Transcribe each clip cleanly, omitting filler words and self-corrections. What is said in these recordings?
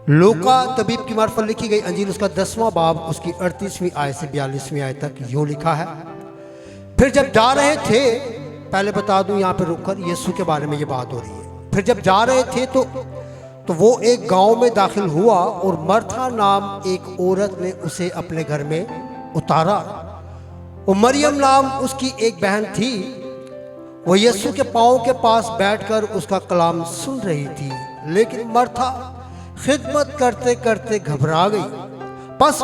लूका तबीब की मार्फत लिखी गई अंजील उसका 10वां बाब उसकी 38वीं आयत से 42वीं आयत तक यूँ लिखा है। फिर जब जा रहे थे, पहले बता दूं यहाँ पे रुककर यीशु के बारे में ये बात हो रही है। फिर जब जा रहे थे तो वो एक गांव में दाखिल हुआ और मर्था नाम एक औरत ने उसे अपने घर में उतारा। और मरियम नाम उसकी एक बहन थी, वो यीशु के पाँव के पास बैठकर उसका कलाम सुन रही थी। लेकिन मर्था खिदमत करते करते घबरा गई। बस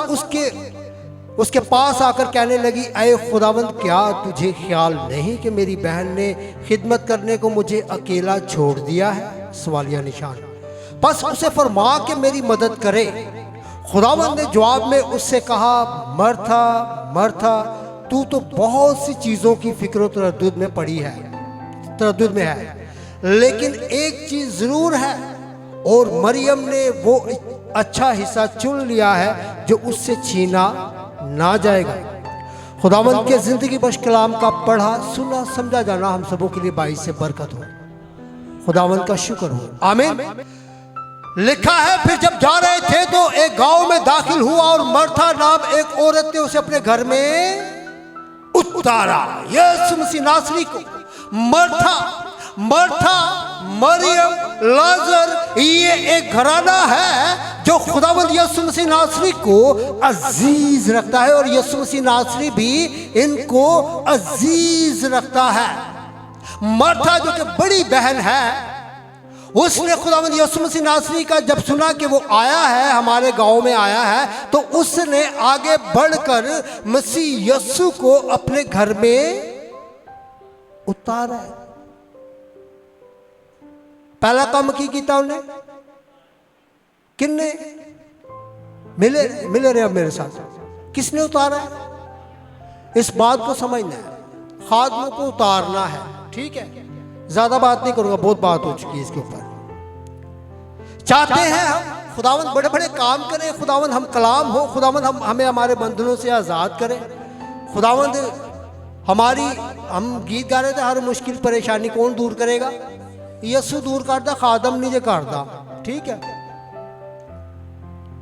उसके पास आकर कहने लगी, ऐ खुदावंद, क्या तुझे ख्याल नहीं कि मेरी बहन ने खिदमत करने को मुझे अकेला छोड़ दिया है? सवालिया निशान। बस उसे फरमा के मेरी मदद करे। खुदावंद ने जवाब में उससे कहा, मर्था मर्था, तू तो बहुत सी चीज़ों की फिक्र तरद्दुद में है, लेकिन एक चीज़ ज़रूर है और मरियम ने वो अच्छा हिस्सा चुन लिया है जो उससे छीना ना जाएगा। खुदावंद के ज़िंदगी बख्श कलाम का पढ़ा सुना समझा जाना हम सबों के लिए बाइस से बरकत हो। खुदावंद का शुक्र हो, आमीन। लिखा है, फिर जब जा रहे थे तो एक गांव में दाखिल हुआ और मर्था नाम एक औरत ने उसे अपने घर में उतारा। यीशु मसीह नासरी को मर्था मरियम लाजर, ये एक घराना है जो खुदावंद यीशु मसीह नासरी को अजीज रखता है और यीशु मसीह नासरी भी इनको अजीज रखता है। मर्था जो कि बड़ी बहन है, उसने खुदावंद यीशु मसीह नासरी का जब सुना कि वो आया है, हमारे गांव में आया है, तो उसने आगे बढ़कर मसीह यीशु को अपने घर में उतारा। पहला काम की किया उन्हें, किन्ने मिले रहे अब मेरे साथ, किसने उतारा है? इस बात को समझना है, खादमों को उतारना है, ठीक है। ज्यादा बात नहीं करूंगा, बहुत बात हो चुकी है इसके ऊपर। चाहते हैं हम खुदावंद बड़े बड़े काम करें, खुदावंद हम कलाम हो, खुदावंद हमें हमारे बंधनों से आज़ाद करें। खुदावंद हम गीत गा रहे थे, हर मुश्किल परेशानी कौन दूर करेगा? यीशु दूर करता, खादम नहीं जे करता, ठीक है।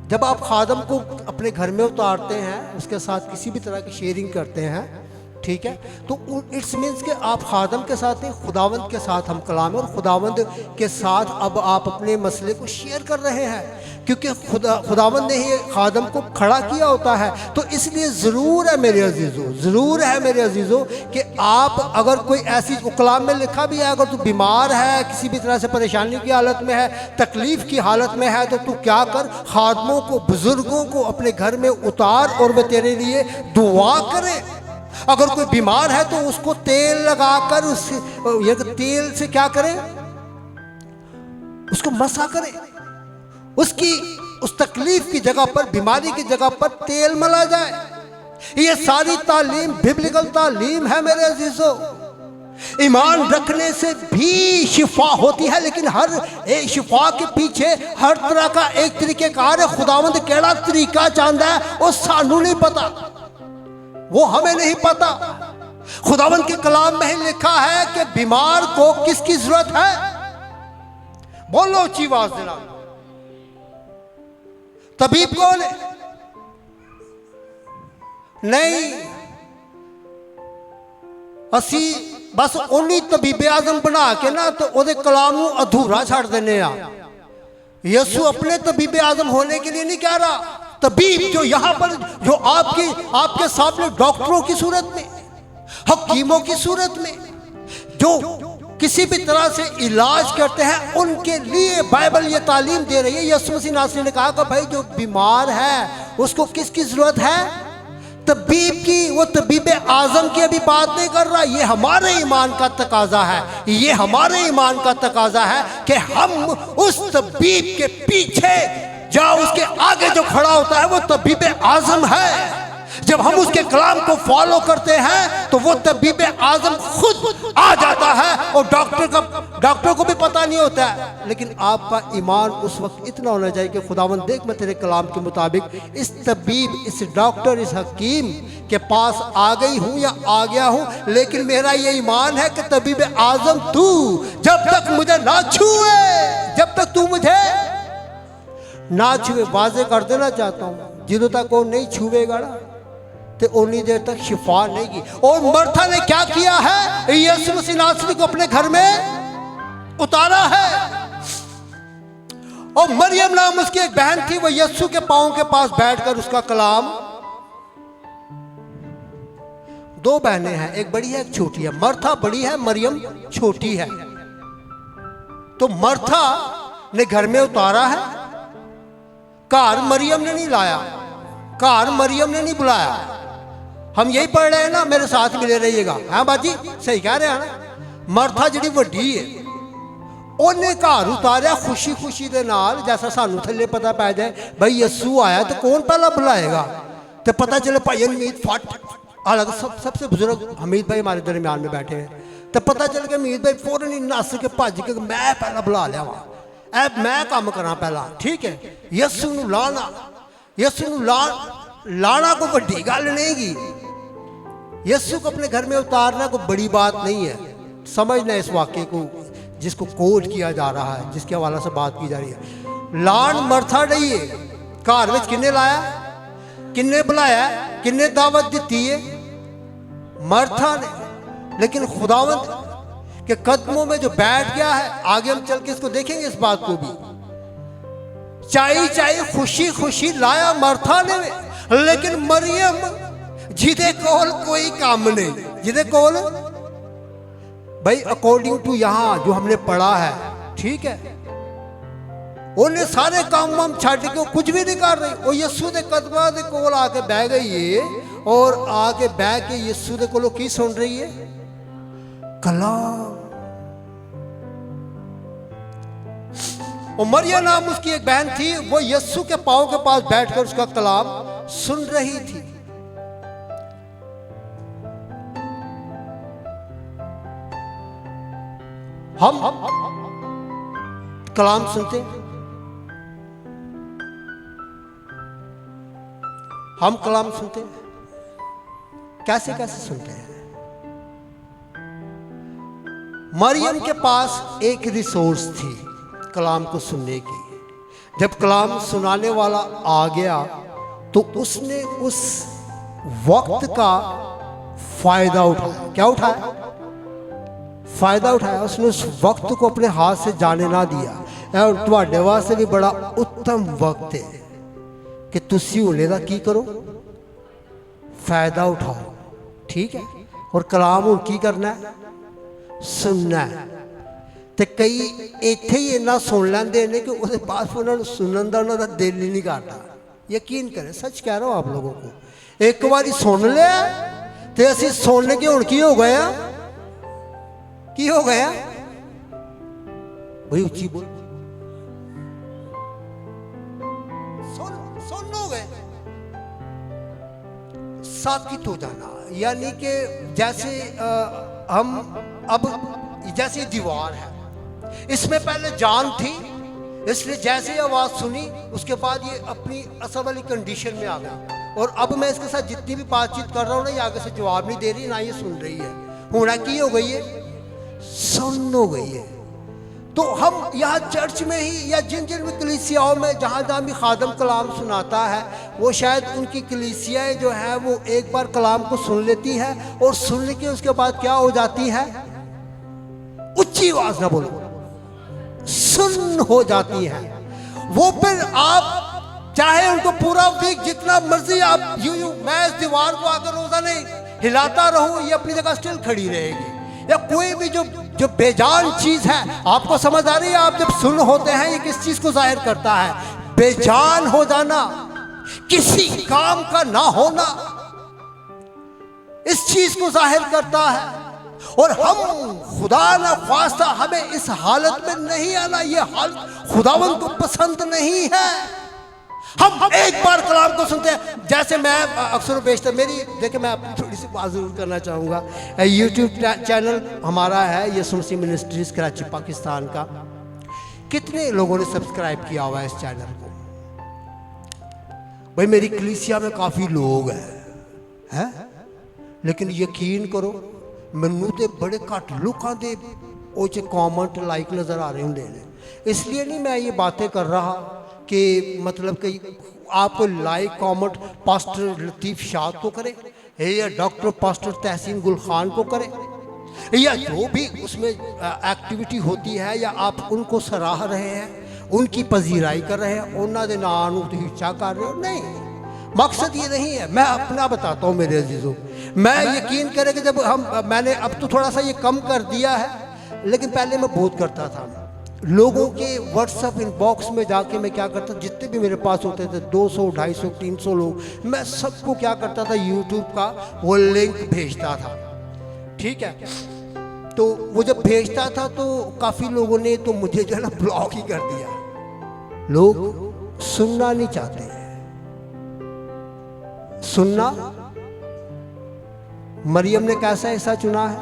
जब आप खादम को अपने घर में उतारते हैं, उसके साथ किसी भी तरह की शेयरिंग करते हैं, ठीक है, तो इट्स मीन्स कि आप खादम के साथ नहीं, खुदावंद के साथ हम कलाम है और खुदावंद के साथ अब आप अपने मसले को शेयर कर रहे हैं, क्योंकि खुदावंद ने ही खादम को खड़ा किया होता है। तो इसलिए ज़रूर है मेरे अजीज़ों कि आप अगर कोई ऐसी, कलाम में लिखा भी है, अगर तू बीमार है, किसी भी तरह से परेशानी की हालत में है, तकलीफ़ की हालत में है, तो तू क्या कर, खादमों को, बुज़ुर्गों को अपने घर में उतार और वे तेरे लिए दुआ करें। अगर कोई बीमार है तो उसको तेल लगाकर ये तेल से क्या करें, उसको मसा करें, उसकी उस तकलीफ की जगह पर, बीमारी की जगह पर तेल मला जाए। ये सारी तालीम बिब्लिकल तालीम है मेरे अजीजों। ईमान रखने से भी शिफा होती है, लेकिन हर एक शिफा के पीछे हर तरह का एक तरीक़ेकार है। खुदावंद केड़ा तरीका चाहता है वो सानू नहीं पता, वो हमें नहीं पता। खुदावंद के कलाम में ही लिखा है कि बीमार को किसकी जरूरत है? बोलो ऊंची आवाज देना, तबीब कौन है? नहीं, असी बस उन्हीं तबीबे आजम बना के ना तो ओदे कलाम नूं अधूरा छड़ देने आ। यीशु अपने तबीबे आजम होने के लिए नहीं कह रहा। तबीब जो यहाँ पर, जो आपके सामने डॉक्टरों की सूरत में, हकीमों की सूरत में, जो किसी भी तरह से इलाज करते हैं, उनके लिए बाइबल ये तालीम दे रही है। यीशु मसीह नासरी ने कहा कि भाई जो बीमार है उसको किसकी जरूरत है? तबीब की। वो तबीब आजम की अभी बात नहीं कर रहा। ये हमारे ईमान का तकाजा है, ये हमारे ईमान का तकाजा है कि हम उस तबीब के पीछे, जहाँ उसके आगे जो खड़ा होता है वो तबीब आजम है। जब हम उसके कलाम को फॉलो करते हैं तो वो तबीब आजम खुद आ जाता है और डॉक्टर को भी पता नहीं होता है। लेकिन आपका ईमान उस वक्त इतना होना चाहिए कि खुदावंद देख, मैं तेरे कलाम के मुताबिक इस तबीब, इस डॉक्टर, इस हकीम के पास आ गई हूँ या आ गया हूँ, लेकिन मेरा ये ईमान है कि तबीब आजम तू जब तक मुझे ना छुए, जब तक तू मुझे ना छुए। वाजे कर देना चाहता हूँ, जिदों तक वो नहीं छुएगा ना तो उन्हीं देर तक शिफा नहीं की। और मर्था ने क्या किया है, यीशु मसीह नासरी को अपने घर में उतारा है। और मरियम नाम उसकी एक बहन थी, वो यीशु के पांव के पास बैठकर उसका कलाम। दो बहनें हैं, एक बड़ी है एक छोटी है। मर्था बड़ी है, मरियम छोटी है। तो मर्था ने घर में उतारा है, कार मरियम ने नहीं लाया, कार मरियम ने नहीं बुलाया। हम यही पढ़ रहे हैं ना, मेरे साथ मिले रहिएगा। हाँ बाजी सही कह रहे हैं ना। मर्था जी वड्डी है, उन्हें घर उतारा खुशी खुशी दे नाल। जैसा सानू थले पता पै जाए भाई यस्सू आया तो कौन पहला बुलाएगा, तो पता चले भाई हमीद फट। हालांकि सबसे बुजुर्ग हमीद भाई हमारे दरम्यान में बैठे हैं, तो पता चल गया हमीद भाई फौरन ही नस के भज के मैं पहला बुला लिया वा, ऐ मैं काम करा पहला। ठीक है, यस्सू नूं लाना, यस्सू नूं लाना कोई वड्डी गल नहीं गी। यस्सू को अपने घर में उतारना कोई बड़ी बात नहीं है। समझना इस वाक्य को जिसको कोट किया जा रहा है, जिसके हवाला से बात की जा रही है। लान मर्था डई है, घर में किन्ने लाया, किन्ने बुलाया, किन्ने दावत दी है, मर्था ने। लेकिन खुदावंद के कदमों में जो बैठ गया है, आगे हम चल के इसको देखेंगे इस बात को भी। चाई चाई खुशी खुशी लाया मर्था ने, लेकिन मरियम जिदे कोल कोई काम नहीं, जिदे कोल भाई अकॉर्डिंग टू यहां जो हमने पढ़ा है, ठीक है, उन्हें सारे काम वाम छड़ के कुछ भी नहीं कर रही। वो यीशु के कदमां दे कोल आके बह गई है, और आके बह के यीशु के कोलों की सुन रही है, कलाम। और मरियम नाम उसकी एक बहन थी, वो यीशु के पांव के पास बैठकर उसका कलाम सुन रही थी। हम कलाम सुनते, हम कलाम सुनते कैसे कैसे सुनते हैं। मरियम के पास एक रिसोर्स थी कलाम को सुनने की। जब कलाम सुनाने वाला आ गया तो उसने उस वक्त का फायदा उठाया। क्या उठाया? फायदा उठाया। उसने उस वक्त को अपने हाथ से जाने ना दिया। और तुहाडे वास्ते भी बड़ा उत्तम वक्त है कि तुसी होने का की करो, फायदा उठाओ। ठीक है, और कलाम हुण की करना है, सुनना है। तो कई इत्थे ही इन्ना सुन लेंदे ने कि उसके बाद उन्होंने सुनने का उन्होंने दिल ही नहीं करता। यकीन करें, सच कह रहा हूँ आप लोगों को। एक बारी सुन लिया तो असीं सुन के हुण की हो गया, की हो गया भाई, उच्ची बोल, सुन हो गए, साकित हो जाना। यानी कि जैसे हम अब जैसे दीवार है, इसमें पहले जान थी, इसलिए जैसे ही आवाज सुनी उसके बाद ये अपनी असल वाली कंडीशन में आ गई। और अब मैं इसके साथ जितनी भी बातचीत कर रहा हूँ ना, ये आगे से जवाब नहीं दे रही, ना ये सुन रही है। होना की हो गई है, सुन हो गई है। तो हम यहाँ चर्च में ही या जिन जिन भी कलीसियाओं में जहाँ जहाँ भी खादम कलाम सुनाता है, वो शायद उनकी कलीसियाएँ जो है वो एक बार कलाम को सुन लेती है, और सुनने के उसके बाद क्या हो जाती है, उच्ची आवाज ना बोलो, सुन हो जाती है। वो फिर आप चाहे उनको पूरा वीक जितना मर्जी आप यूं मैं इस दीवार को आकर रोजा नहीं हिलाता रहूं, ये अपनी जगह स्टिल खड़ी रहेगी। या कोई भी जो बेजान चीज है, आपको समझ आ रही है? आप जब सुन होते हैं, ये किस चीज को जाहिर करता है? बेजान हो जाना, किसी काम का ना होना, इस चीज को जाहिर करता है। और हम खुदा ना ख्वास्ता हमें इस हालत में नहीं आना, ये हालत खुदावंद को पसंद नहीं है। हम एक बार कलाम को सुनते हैं, जैसे मैं अक्सर बेशतर मेरी देखिए, मैं अपनी थोड़ी सी बात जरूर करना चाहूँगा। यूट्यूब चैनल हमारा है यीशु मसीह मिनिस्ट्रीज कराची पाकिस्तान का। कितने लोगों ने सब्सक्राइब किया हुआ है इस चैनल को? भाई मेरी कलीसिया में काफ़ी लोग हैं, लेकिन यकीन करो मैनू तो बड़े घट लोगों के कॉमेंट लाइक नज़र आ रहे होंगे ने। इसलिए नहीं मैं ये बातें कर रहा कि मतलब कि आपको लाइक कमेंट पास्टर लतीफ़ शाह को करे या डॉक्टर पास्टर तहसीन गुल खान को करे या जो भी उसमें एक्टिविटी होती है या आप उनको सराह रहे हैं, उनकी पजीराई कर रहे हैं, उन्होंने दे नाम नूं तुसीं ऊंचा कर रहे हो, नहीं, मकसद ये नहीं है। मैं अपना बताता हूँ मेरे अजीज़ों, मैं यकीन करें कि जब मैंने अब तो थोड़ा सा ये कम कर दिया है, लेकिन पहले मैं बहुत करता था। लोगों के व्हाट्सएप इनबॉक्स में जाके मैं क्या करता, जितने भी मेरे पास होते थे 200 250 300 लोग, मैं सबको क्या करता था, यूट्यूब का वो लिंक भेजता था, ठीक है। तो वो जब भेजता था तो काफ़ी लोगों ने तो मुझे जो है ना ब्लॉक ही कर दिया। लोग सुनना नहीं चाहते हैं, सुनना। मरियम ने कैसा हिस्सा चुना है?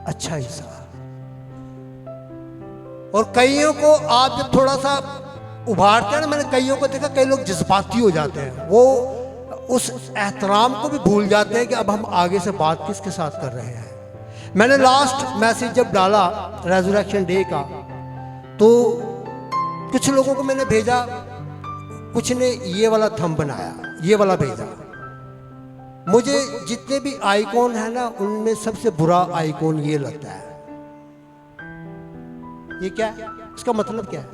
अच्छा हिस्सा। और कईयों को आप जब थोड़ा सा उभारते हैं ना, मैंने कईयों को देखा, कई लोग जज्बाती हो जाते हैं, वो उस एहतराम को भी भूल जाते हैं कि अब हम आगे से बात किसके साथ कर रहे हैं। मैंने लास्ट मैसेज जब डाला रेजरेक्शन डे का, तो कुछ लोगों को मैंने भेजा, कुछ ने ये वाला थंब बनाया, ये वाला भेजा। मुझे जितने भी आइकॉन है ना, उनमें सबसे बुरा आइकॉन ये लगता है। ये क्या है? इसका मतलब क्या है?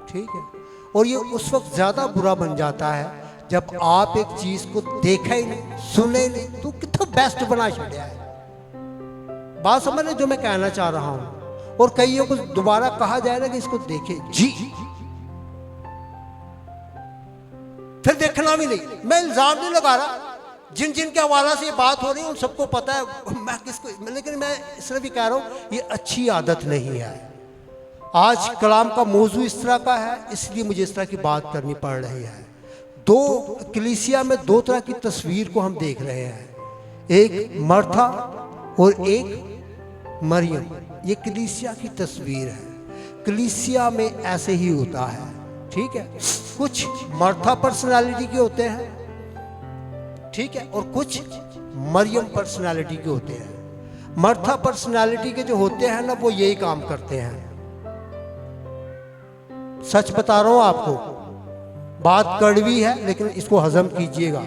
ठीक है। और ये उस वक्त ज्यादा बुरा बन जाता है जब आप एक चीज को देखा ही नहीं, सुने ही नहीं, तो कितना बेस्ट बना छड़िया है। बात समझ रहे जो मैं कहना चाह रहा हूं। और कईयों को दोबारा कहा जाए ना कि इसको देखे, जी फिर देखना भी नहीं। मैं इल्जाम नहीं लगा रहा, जिन जिन के हवाला से ये बात हो रही है उन सबको पता है मैं किसको, लेकिन मैं सिर्फ ये कह रहा हूं ये अच्छी आदत नहीं है। आज कलाम का मौजू इस तरह का है, इसलिए मुझे इस तरह की बात करनी पड़ रही है। दो कलीसिया में दो तरह की तस्वीर को हम देख रहे हैं, एक मर्था और एक मरियम। ये कलीसिया की तस्वीर है। कलीसिया में ऐसे ही होता है, ठीक है। कुछ मर्था पर्सनालिटी के होते हैं, ठीक है, और कुछ मरियम पर्सनालिटी के होते हैं। मर्था पर्सनालिटी के जो होते हैं ना, वो यही काम करते हैं। सच बता रहा हूं आपको, बात कड़वी है लेकिन इसको हजम कीजिएगा।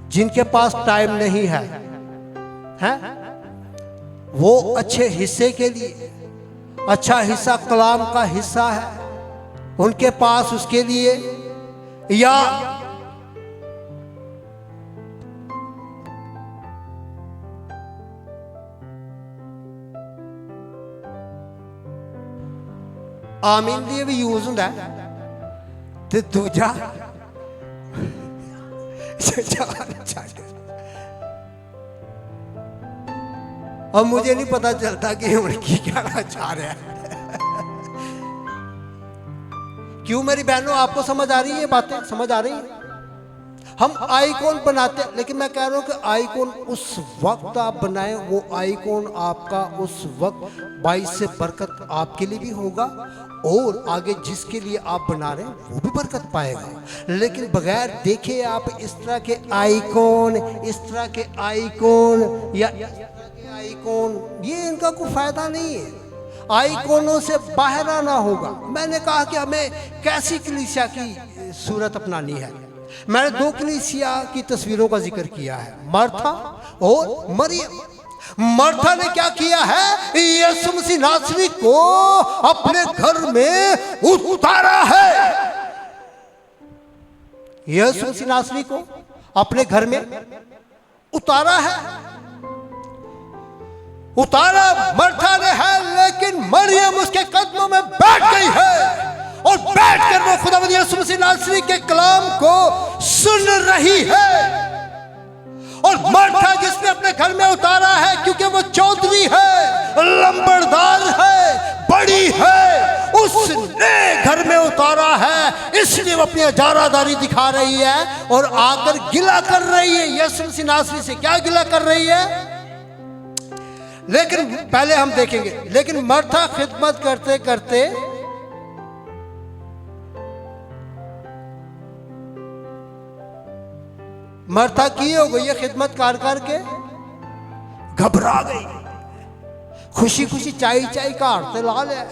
जिनके पास टाइम नहीं है, हैं? वो अच्छे हिस्से के लिए, अच्छा हिस्सा कलाम का हिस्सा है उनके पास, उसके लिए, या आमीन लिए भी यूज होता है, ते दूजा अब मुझे नहीं पता चलता कि उनकी क्या चाह रहा है। क्यों मेरी बहनों, आपको समझ आ रही है? बातें समझ आ रही है? हम आइकॉन बनाते हैं, लेकिन मैं कह रहा हूं कि आइकॉन उस वक्त आप बनाएं, वो आइकॉन आपका उस वक्त बाइस से बरकत आपके लिए भी होगा, और आगे जिसके लिए आप बना रहे हैं वो भी बरकत पाएगा। लेकिन बगैर देखे आप इस तरह के आइकॉन, इस तरह के आइकॉन या आइकॉन, ये इनका कोई फायदा नहीं है। आइकॉनों से बाहर आना होगा। मैंने कहा कि हमें कैसी कलीसिया की सूरत अपनानी है। मैंने दो कलीसिया की तस्वीरों का जिक्र किया है, मर्था और मरियम। मर्था ने क्या किया है? यीशु मसीह नासरी को अपने घर में उतारा है। यीशु मसीह नासरी को अपने घर में उतारा है। उतारा मर्था ने है, लेकिन मरियम उसके कदमों में बैठ गई है और बैठकर वो खुदावंद यीशु मसीह नासरी के कलाम को सुन रही है। और मर्था जिसने अपने घर में उतारा है, क्योंकि वो चौधरी है, लंबरदार है, बड़ी है, उसने घर में उतारा है, इसलिए वो अपनी अजारादारी दिखा रही है और आकर गिला कर रही है। यीशु मसीह नासरी से क्या गिला कर रही है? लेकिन पहले हम देखेंगे, लेकिन मर्था खिदमत करते करते मर्था की हो गई है, खिदमत कार के घबरा गई, खुशी खुशी चाई चाई का हारते ला लिया,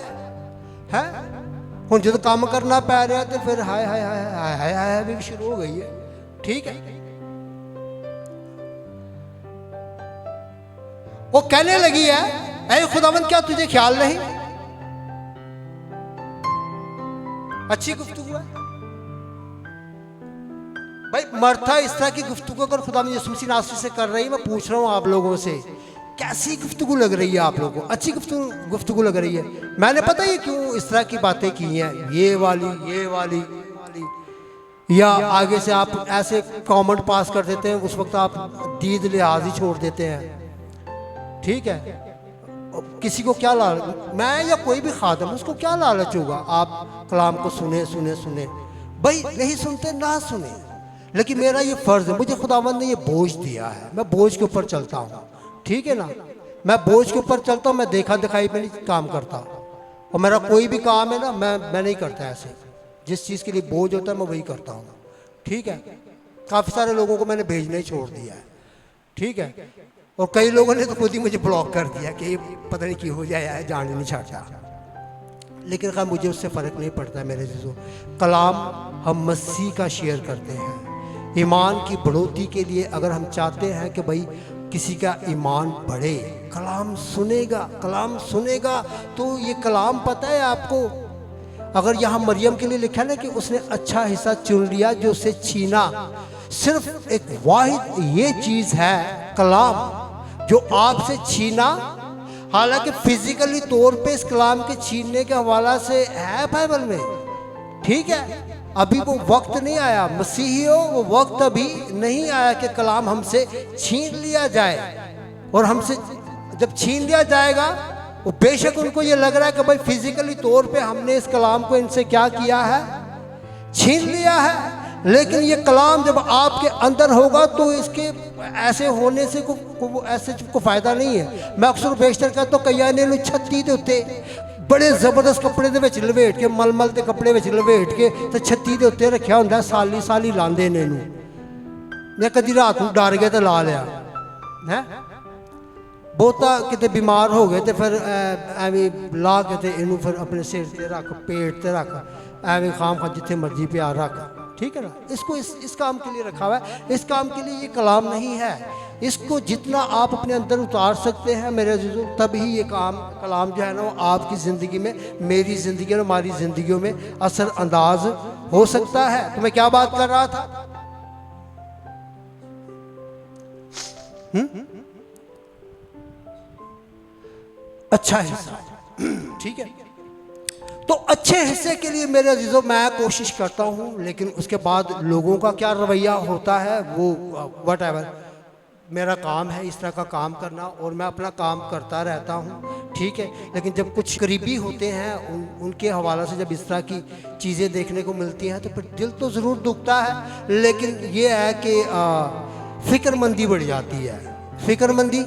है हुण जो काम करना पै रहा तो फिर हाय हाय हाय हाय हाय हाय भी शुरू हो गई है। ठीक है, वो कहने लगी है ऐ खुदावंद क्या तुझे ख्याल नहीं? अच्छी गुफ्तगू है भाई। मर्था इस तरह की गुफ्तगू अगर खुदावंद यीशु मसीह नासरी से कर रही है, मैं पूछ रहा हूं आप लोगों से कैसी गुफ्तगू लग रही है आप लोगों को? अच्छी गुफ्तगू लग रही है। मैंने पता है क्यों इस तरह की बातें की हैं, ये वाली या आगे से आप ऐसे कमेंट पास कर देते हैं, उस वक्त आप दीद लिहाज ही छोड़ देते हैं। ठीक है, किसी को क्या लालच, मैं या कोई भी खादम उसको क्या लालच होगा आप कलाम को सुने सुने सुने भाई, नहीं सुनते ना सुने, लेकिन मेरा ये फर्ज है, मुझे खुदावंद ने ये बोझ दिया है, मैं बोझ के ऊपर चलता हूँ। ठीक है ना, मैं बोझ के ऊपर चलता हूँ, मैं देखा दिखाई पे नहीं काम करता, और मेरा कोई भी काम है ना मैं नहीं करता ऐसे, जिस चीज़ के लिए बोझ होता है मैं वही करता हूँ। ठीक है, काफ़ी सारे लोगों को मैंने भेजना ही छोड़ दिया है। ठीक है, और कई लोगों ने तो खुद ही मुझे ब्लॉक कर दिया कि पता नहीं क्यों हो जाए, जान ही नहीं छाटा। लेकिन खैर मुझे उससे फ़र्क नहीं पड़ता है मेरे जीजों। कलाम हम मसीह का शेयर करते हैं। ईमान की बढ़ोतरी के लिए अगर हम चाहते हैं कि भाई किसी का ईमान बढ़े, कलाम सुनेगा तो ये कलाम पता है आपको, अगर यहाँ मरियम के लिए लिखा ना कि उसने अच्छा हिस्सा चुन लिया जो उसे छीना, सिर्फ एक वाहिद ये चीज़ है कलाम जो आपसे छीना। हालांकि फिजिकली तौर पे इस कलाम के छीनने के हवाला से है बाइबल में। ठीक है, अभी वो वक्त नहीं आया, मसीहियों वो वक्त अभी नहीं आया कि कलाम हमसे छीन लिया जाए। और हमसे जब छीन लिया जाएगा, वो बेशक उनको ये लग रहा है कि भाई फिजिकली तौर पे हमने इस कलाम को इनसे क्या किया है, छीन लिया है, लेकिन ये कलाम जब आपके अंदर होगा तो इसके ऐसे होने से को फायदा नहीं है। मैं अक्सर बेशतर कहता तो कई ने छत्ती के उत्ते बड़े जबरदस्त कपड़े दे विच लपेट के, मलमल के कपड़े विच लपेट के तो छत्ती के उत्ते रखा होंगे, साली साली लांदे ने इनू। मैं कदी रात को डर गया तो ला लिया है, बहुता किते बीमार हो गए तो फिर एवं ला के ते इनू फिर अपने सिर ते रख, पेट ते रख, एवं खाम खा जिथे मर्जी प्यार रख। ठीक है ना, इसको इस काम के लिए रखा हुआ है, इस काम के लिए ये कलाम नहीं है। इसको जितना आप अपने अंदर उतार सकते हैं मेरे अज़ीज़ों, तभी ये कलाम जो है ना वो आपकी ज़िंदगी में, मेरी ज़िंदगी में, हमारी ज़िंदगियों में असर अंदाज हो सकता है। तो मैं क्या बात कर रहा था? अच्छा हिस्सा। ठीक है, तो अच्छे हिस्से के लिए मेरे अजीज़ों मैं कोशिश करता हूँ, लेकिन उसके बाद लोगों का क्या रवैया होता है वो वट एवर, मेरा काम है इस तरह का काम करना और मैं अपना काम करता रहता हूँ। ठीक है, लेकिन जब कुछ करीबी होते हैं उनके हवाला से जब इस तरह की चीज़ें देखने को मिलती हैं तो फिर दिल तो ज़रूर दुखता है, लेकिन ये है कि फ़िक्रमंदी बढ़ जाती है। फ़िक्रमंदी,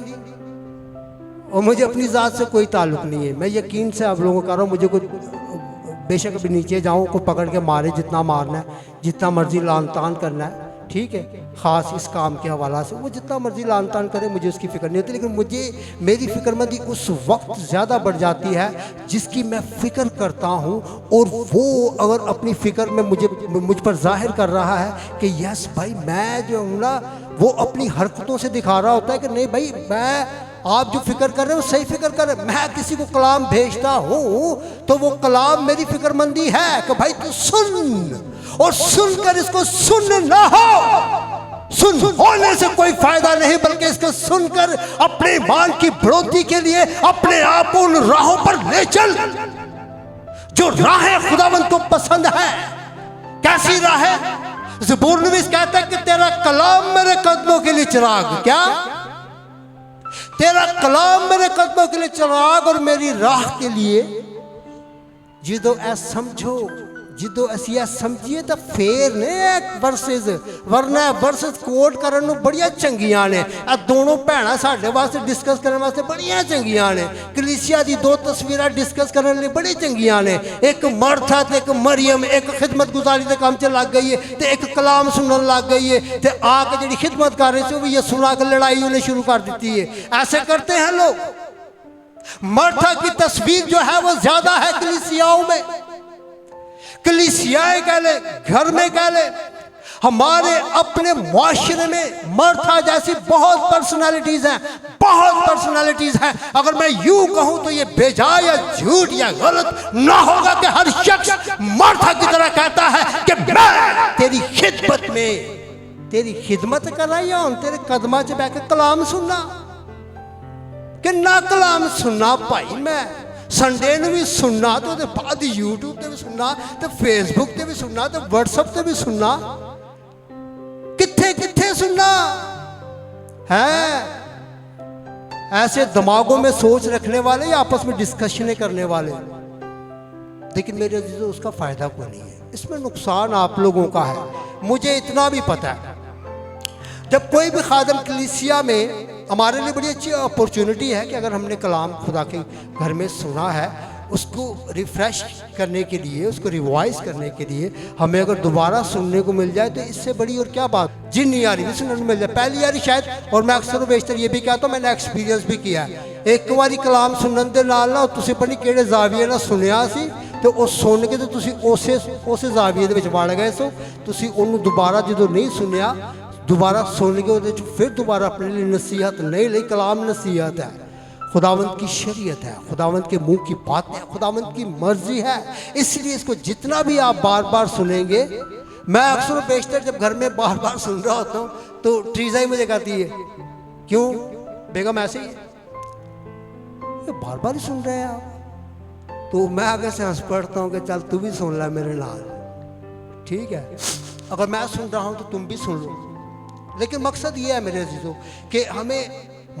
और मुझे अपनी ज़ात से कोई ताल्लुक़ नहीं है, मैं यकीन से आप लोगों को कह रहा हूँ, मुझे कोई बेशक अभी नीचे जाऊँ, कोई पकड़ के मारे, जितना मारना है, जितना मर्जी लान तान करना है। ठीक है, ख़ास इस काम के हवाला से वो जितना मर्जी लान तान करे, मुझे उसकी फ़िक्र नहीं होती, लेकिन मुझे मेरी फ़िक्रमंदी उस वक्त ज़्यादा बढ़ जाती है जिसकी मैं फ़िक्र करता हूँ, और वो अगर अपनी फ़िक्र में मुझ पर ज़ाहिर कर रहा है कि यस भाई मैं जो हूँ ना, वो अपनी हरकतों से दिखा रहा होता है कि नहीं भाई मैं, आप जो फिक्र कर रहे हो सही फिक्र कर रहे हो। मैं किसी को कलाम भेजता हूँ तो वो कलाम मेरी फिक्रमंदी है कि भाई तू सुन, और सुनकर इसको सुन ना हो, सुन होने से कोई फायदा नहीं, बल्कि इसको सुनकर अपने ईमान की बढ़ोतरी के लिए अपने आप उन राहों पर ले चल जो राहें खुदावंद को पसंद है। कैसी राहें? ज़बूर नवीस कहता है कि तेरा कलाम मेरे कदमों के लिए चिराग, क्या तेरा कलाम मेरे कदमों के लिए चिराग और मेरी राह के लिए जिदो ऐ समझो, जिदो असी ऐ समझिए तो फेर ने वर्सेस, वरना वर्सेस कोट करन नूं बड़ियां चंगियां ने। आ दोनों भैणां साडे वास्ते डिस्कस करने वास्ते बड़ियां चंगियां ने। कलीसिया दी दो तस्वीरां डिस्कस करने लिए बड़ी चंगियां ने, एक मर्था ते एक मरियम, एक खिदमत गुजारी के काम च लग गई है ते एक कलाम सुनन लग गई है, ते आके जिहड़ी खिदमत कर रही सी वो भी ये सुना के लड़ाई उन्हें शुरू कर दी है। ऐसे करते हैं लोग, मर्था की तस्वीर जो है वो ज्यादा है कलीसियाओं में, कलीसियाएं कह ले, घर में कह ले, हमारे अपने मुआशरे में मर्था जैसी बहुत पर्सनालिटीज हैं, बहुत पर्सनालिटीज हैं। अगर मैं यूं कहूं तो ये बेजा या झूठ या गलत ना होगा कि हर शख्स मर्था की तरह कहता है कि मैं तेरी खिदमत में, तेरी खिदमत कर रही हूं, तेरे कदमा च बैठ के कलाम सुनना कि ना कलाम सुनना भाई, मैं संडे ਨੂੰ भी सुनना तो ਉਹਦੇ ਬਾਅਦ यूट्यूब ਤੇ भी सुनना तो फेसबुक ਤੇ भी सुनना तो व्हाट्सएप ਤੇ भी सुनना, किथे किथे सुनना है। ऐसे दिमागों में सोच रखने वाले या आपस में डिस्कशनें करने वाले, लेकिन मेरे अजीजों उसका फायदा कोई नहीं है, इसमें नुकसान आप लोगों का है। मुझे इतना भी पता है जब कोई भी खादम कलीसिया में, हमारे लिए बड़ी अच्छी अपॉर्चुनिटी है कि अगर हमने कलाम खुदा के घर में सुना है, उसको रिफ़्रेश करने के लिए, उसको रिवाइज करने के लिए हमें अगर दोबारा सुनने को मिल जाए तो इससे बड़ी और क्या बात। जिन यारी भी सुनने को मिल जाए, पहली यारी शायद, और मैं अक्सर बेशतर ये भी कहता हूँ, मैंने एक्सपीरियंस भी किया है, एक बारी कलाम सुनने के नाल ना तुसीं पता नहीं किहड़े ज़ाविये नाल सुनिया सी तो वो सुन के तो तुसीं उस ज़ाविये दे विच वड़ गए सो, तुसीं उहनूं दोबारा जो नहीं सुनिया, दोबारा सुन के वो फिर दोबारा अपने लिए नसीहत नहीं ली। कलाम नसीहत है, खुदावंद की शरीयत है, खुदावंद के मुंह की बात है, खुदावंद की मर्जी है, इसलिए इसको जितना भी आप बार बार सुनेंगे। मैं अक्सर बेशतर जब घर में बार बार सुन रहा होता हूँ तो ट्रीजा ही मुझे कहती है, क्यों बेगम ऐसे ही है, बार बार ही सुन रहे हैं आप। तो मैं आगे से हंस पड़ता हूँ कि चल तू भी सुन ला मेरे नाल, ठीक है, अगर मैं सुन रहा हूँ तो तुम भी सुन लो। लेकिन मकसद ये है मेरे अजीजों कि हमें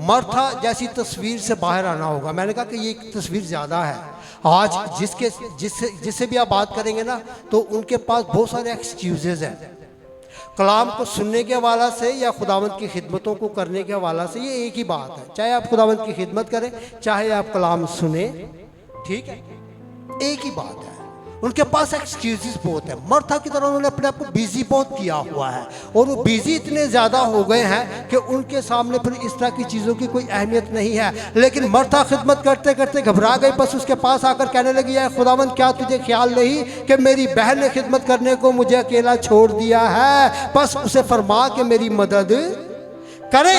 मर्था जैसी तस्वीर से बाहर आना होगा। मैंने कहा कि ये एक तस्वीर ज़्यादा है। आज जिससे भी आप बात करेंगे ना तो उनके पास बहुत सारे एक्सक्यूजेज हैं, कलाम को सुनने के हवाला से या खुदावंद की खिदमतों को करने के हवाला से। ये एक ही बात है, चाहे आप खुदावंद की खिदमत करें, चाहे आप कलाम सुने, ठीक है, एक ही बात है। उनके पास एक्सक्यूजेस बहुत है। मर्था की तरह उन्होंने अपने आप को बिजी बहुत किया हुआ है और वो बिजी इतने ज़्यादा हो गए हैं कि उनके सामने फिर इस तरह की चीज़ों की कोई अहमियत नहीं है। लेकिन मर्था खिदमत करते करते घबरा गई, बस उसके पास आकर कहने लगी है, खुदावंद क्या तुझे ख्याल नहीं कि मेरी बहन ने खिदमत करने को मुझे अकेला छोड़ दिया है, बस उसे फरमा के मेरी मदद करे।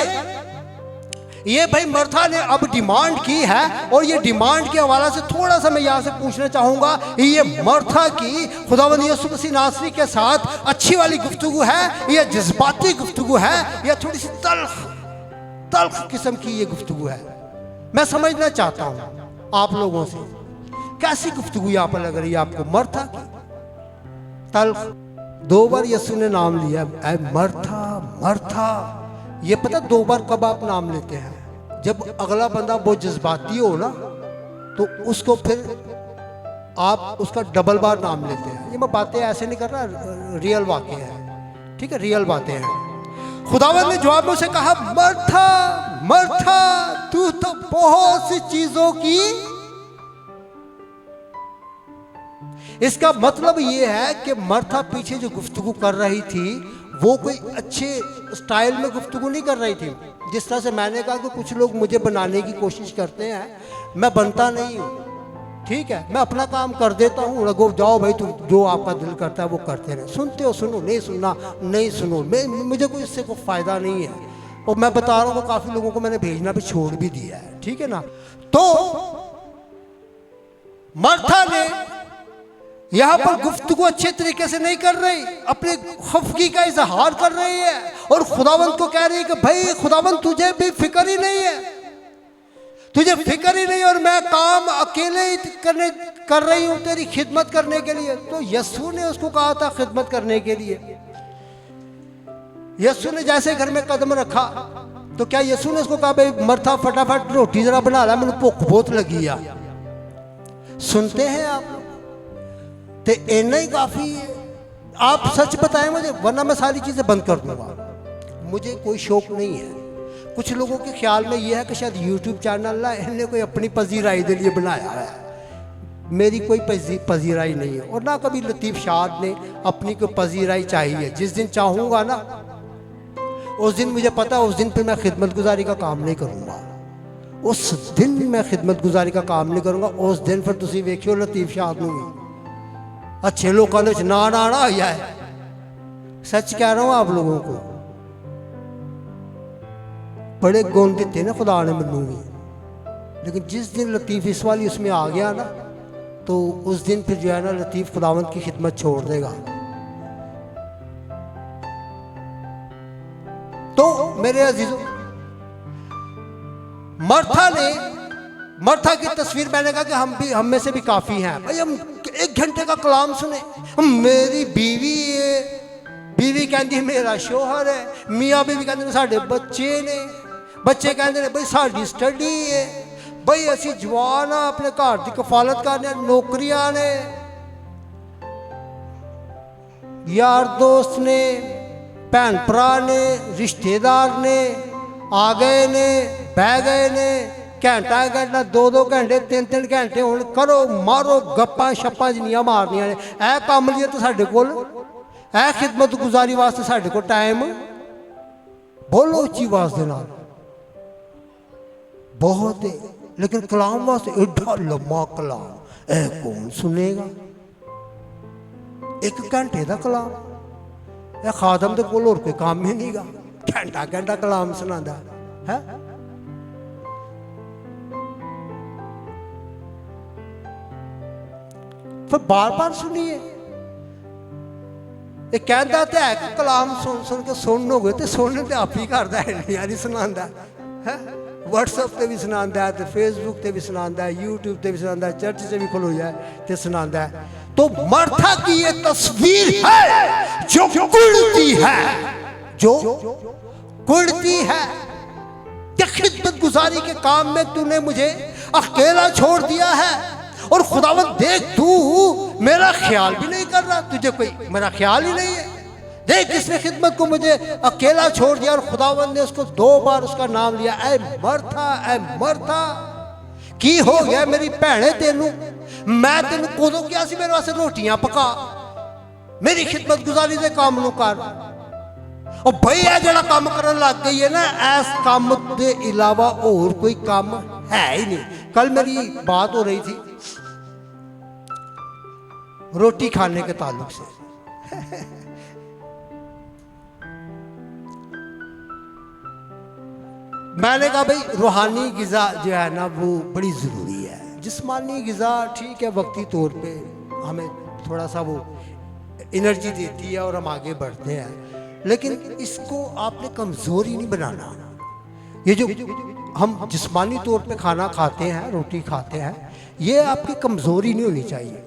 ये भाई मर्था ने अब डिमांड की है और ये डिमांड के हवाला से थोड़ा सा मैं यहाँ से पूछना चाहूँगा, ये मर्था की खुदावंद यीशु मसीह नासरी के साथ अच्छी वाली गुफ्तगू है, ये जज्बाती गुफ्तगू है, या थोड़ी सी तल्ख किस्म की ये गुफ्तगू है? मैं समझना चाहता हूँ आप लोगों से, कैसी गुफ्तगू यहाँ पर लग रही है आपको? मर्था की तल्ख। 2 बार यीशु ने नाम लिया, मर्था मर्था। ये पता 2 बार कब आप नाम लेते हैं? जब अगला बंदा बहुत जज्बाती हो ना तो उसको फिर आप उसका डबल बार नाम लेते हैं। ये मैं बातें ऐसे नहीं कर रहा, रियल वाक़े है, ठीक है, रियल बातें हैं। खुदावंद ने जवाब में उसे कहा, मर्था मर्था तू तो बहुत सी चीजों की। इसका मतलब ये है कि मर्था पीछे जो गुफ्तगू कर रही थी वो कोई अच्छे स्टाइल में गुफ्तगू नहीं कर रही थी। जिस तरह से मैंने कहा कि कुछ लोग मुझे बनाने की कोशिश करते हैं, मैं बनता नहीं हूँ, ठीक है, मैं अपना काम कर देता हूँ, लगो जाओ भाई तुम जो आपका दिल करता है वो करते रहे, सुनते हो सुनो, नहीं सुनना नहीं सुनो, मुझे कोई इससे कोई फ़ायदा नहीं है। और मैं बता रहा हूँ काफ़ी लोगों को मैंने भेजना भी छोड़ भी दिया है, ठीक है ना। तो मर्था ने यहाँ पर गुफ्तगू अच्छे तरीके से नहीं कर रही, अपने खफगी का इजहार कर रही है और खुदावंद को कह रही है कि भाई खुदावंद तुझे भी फिक्र ही नहीं है, तुझे फिक्र ही नहीं, और मैं काम अकेले ही कर रही हूँ तेरी खिदमत करने के लिए। तो यीशु ने उसको कहा था खिदमत करने के लिए। यीशु ने जैसे घर में कदम रखा तो क्या यीशु ने उसको कहा, भाई मर्था फटाफट रोटी जरा बना ला, मैंने भुख बहुत लगी है? सुनते हैं आप तो इतना ही काफ़ी है। आप सच बताएं मुझे, वरना मैं सारी चीज़ें बंद कर दूंगा। मुझे कोई शौक नहीं है। कुछ लोगों के ख्याल में यह है कि शायद यूट्यूब चैनल ना इन्हें कोई अपनी पजीराई के लिए बनाया है। मेरी कोई पजीराई नहीं है और ना कभी लतीफ़ शाद ने अपनी कोई पजीराई चाहिए। जिस दिन चाहूँगा ना उस दिन मुझे पता है, उस दिन फिर मैं खिदमत गुजारी का काम नहीं करूँगा, उस दिन मैं खिदमत गुजारी का काम नहीं करूँगा। उस दिन फिर तुसी वेखियो लतीफ शाह नूं भी अच्छे लोगों ने ना ना ना आया है। सच कह रहा हूँ आप लोगों को, बड़े गुण दिते ना खुदा ने मैनू भी, लेकिन जिस दिन लतीफ इस वाली उसमें आ गया ना, तो उस दिन फिर जो है ना लतीफ खुदावंत की खिदमत छोड़ देगा। तो मेरे अजीजों, मर्था की तस्वीर मैंने कहा कि हम में से भी काफी हैं भाई, हम 1 घंटे का कलाम सुने। मेरी बीवी है, बीवी कहती मेरा शोहर है, मियाँ बीवी कहते साढ़े बच्चे ने, बच्चे कहते ने भाई साड़ी स्टडी है, भाई असी जवान हाँ अपने घर की कफालत करने, नौकरियां ने, यार दोस्त ने, भैन भरा ने, रिश्तेदार ने आ गए ने, बह गए ने, घंटा घंटा 2-2 घंटे 3-3 घंटे हुण करो मारो गप्पा शप्पा जिन्नियां मारनियां ने। ऐ कम लिए तो साढ़े कोल, ऐ खिदमत गुजारी वास्ते साढ़े को टाइम, बोलो उच्ची आवाज दे नाल बहुत है, लेकिन कलाम वास्ते एडा लम्मा कलाम ऐ कौन सुनेगा? 1 घंटे का कलाम, ऐ खादम दे कोल होर कोई काम ही नहीं गा, घंटा घंटा कलाम सुनांदा है। फिर बार बार सुनिए, कहता तो है कि कलाम सुन सुन के सुन हो गए, तो सुनने तो आप ही करता है, यानी सुनांदा है। व्हाट्सएप पे भी सुनांदा है, तो फेसबुक पे भी सुनांदा है, यूट्यूब पे भी सुनांदा है, चर्च से भी खुल हो जाए तो सुनांदा है। तो मर्था की ये तस्वीर है जो कुड़ती है, जो कुड़ती है कि खिदमत गुजारी के काम में तूने मुझे अकेला छोड़ दिया है, और खुदावंद देख तू मेरा ख्याल भी नहीं कर रहा, तुझे कोई मेरा ख्याल ही नहीं है। देख किसने खिदमत को मुझे अकेला छोड़ दिया, और खुदावंद ने उसको 2 बार उसका नाम लिया, ऐ मर्था की हो गया मेरी भैने तेनू, मैं तेनू कोदों क्या सी मेरे वास्ते रोटियां पका, मेरी खिदमत गुजारी दे काम नू कर। और भाई है जड़ा काम करन लग गई है ना, इस काम के अलावा और कोई काम है ही नहीं। कल मेरी बात हो रही थी रोटी खाने के ताल्लुक से। मैंने कहा भाई रूहानी गिज़ा जो है ना वो बड़ी ज़रूरी है, जिस्मानी गिज़ा ठीक है वक्ती तौर पे हमें थोड़ा सा वो एनर्जी देती है और हम आगे बढ़ते हैं, लेकिन इसको आपने कमज़ोरी नहीं बनाना। ये जो हम जिस्मानी तौर पे खाना खाते हैं, रोटी खाते हैं, ये आपकी कमज़ोरी नहीं होनी चाहिए।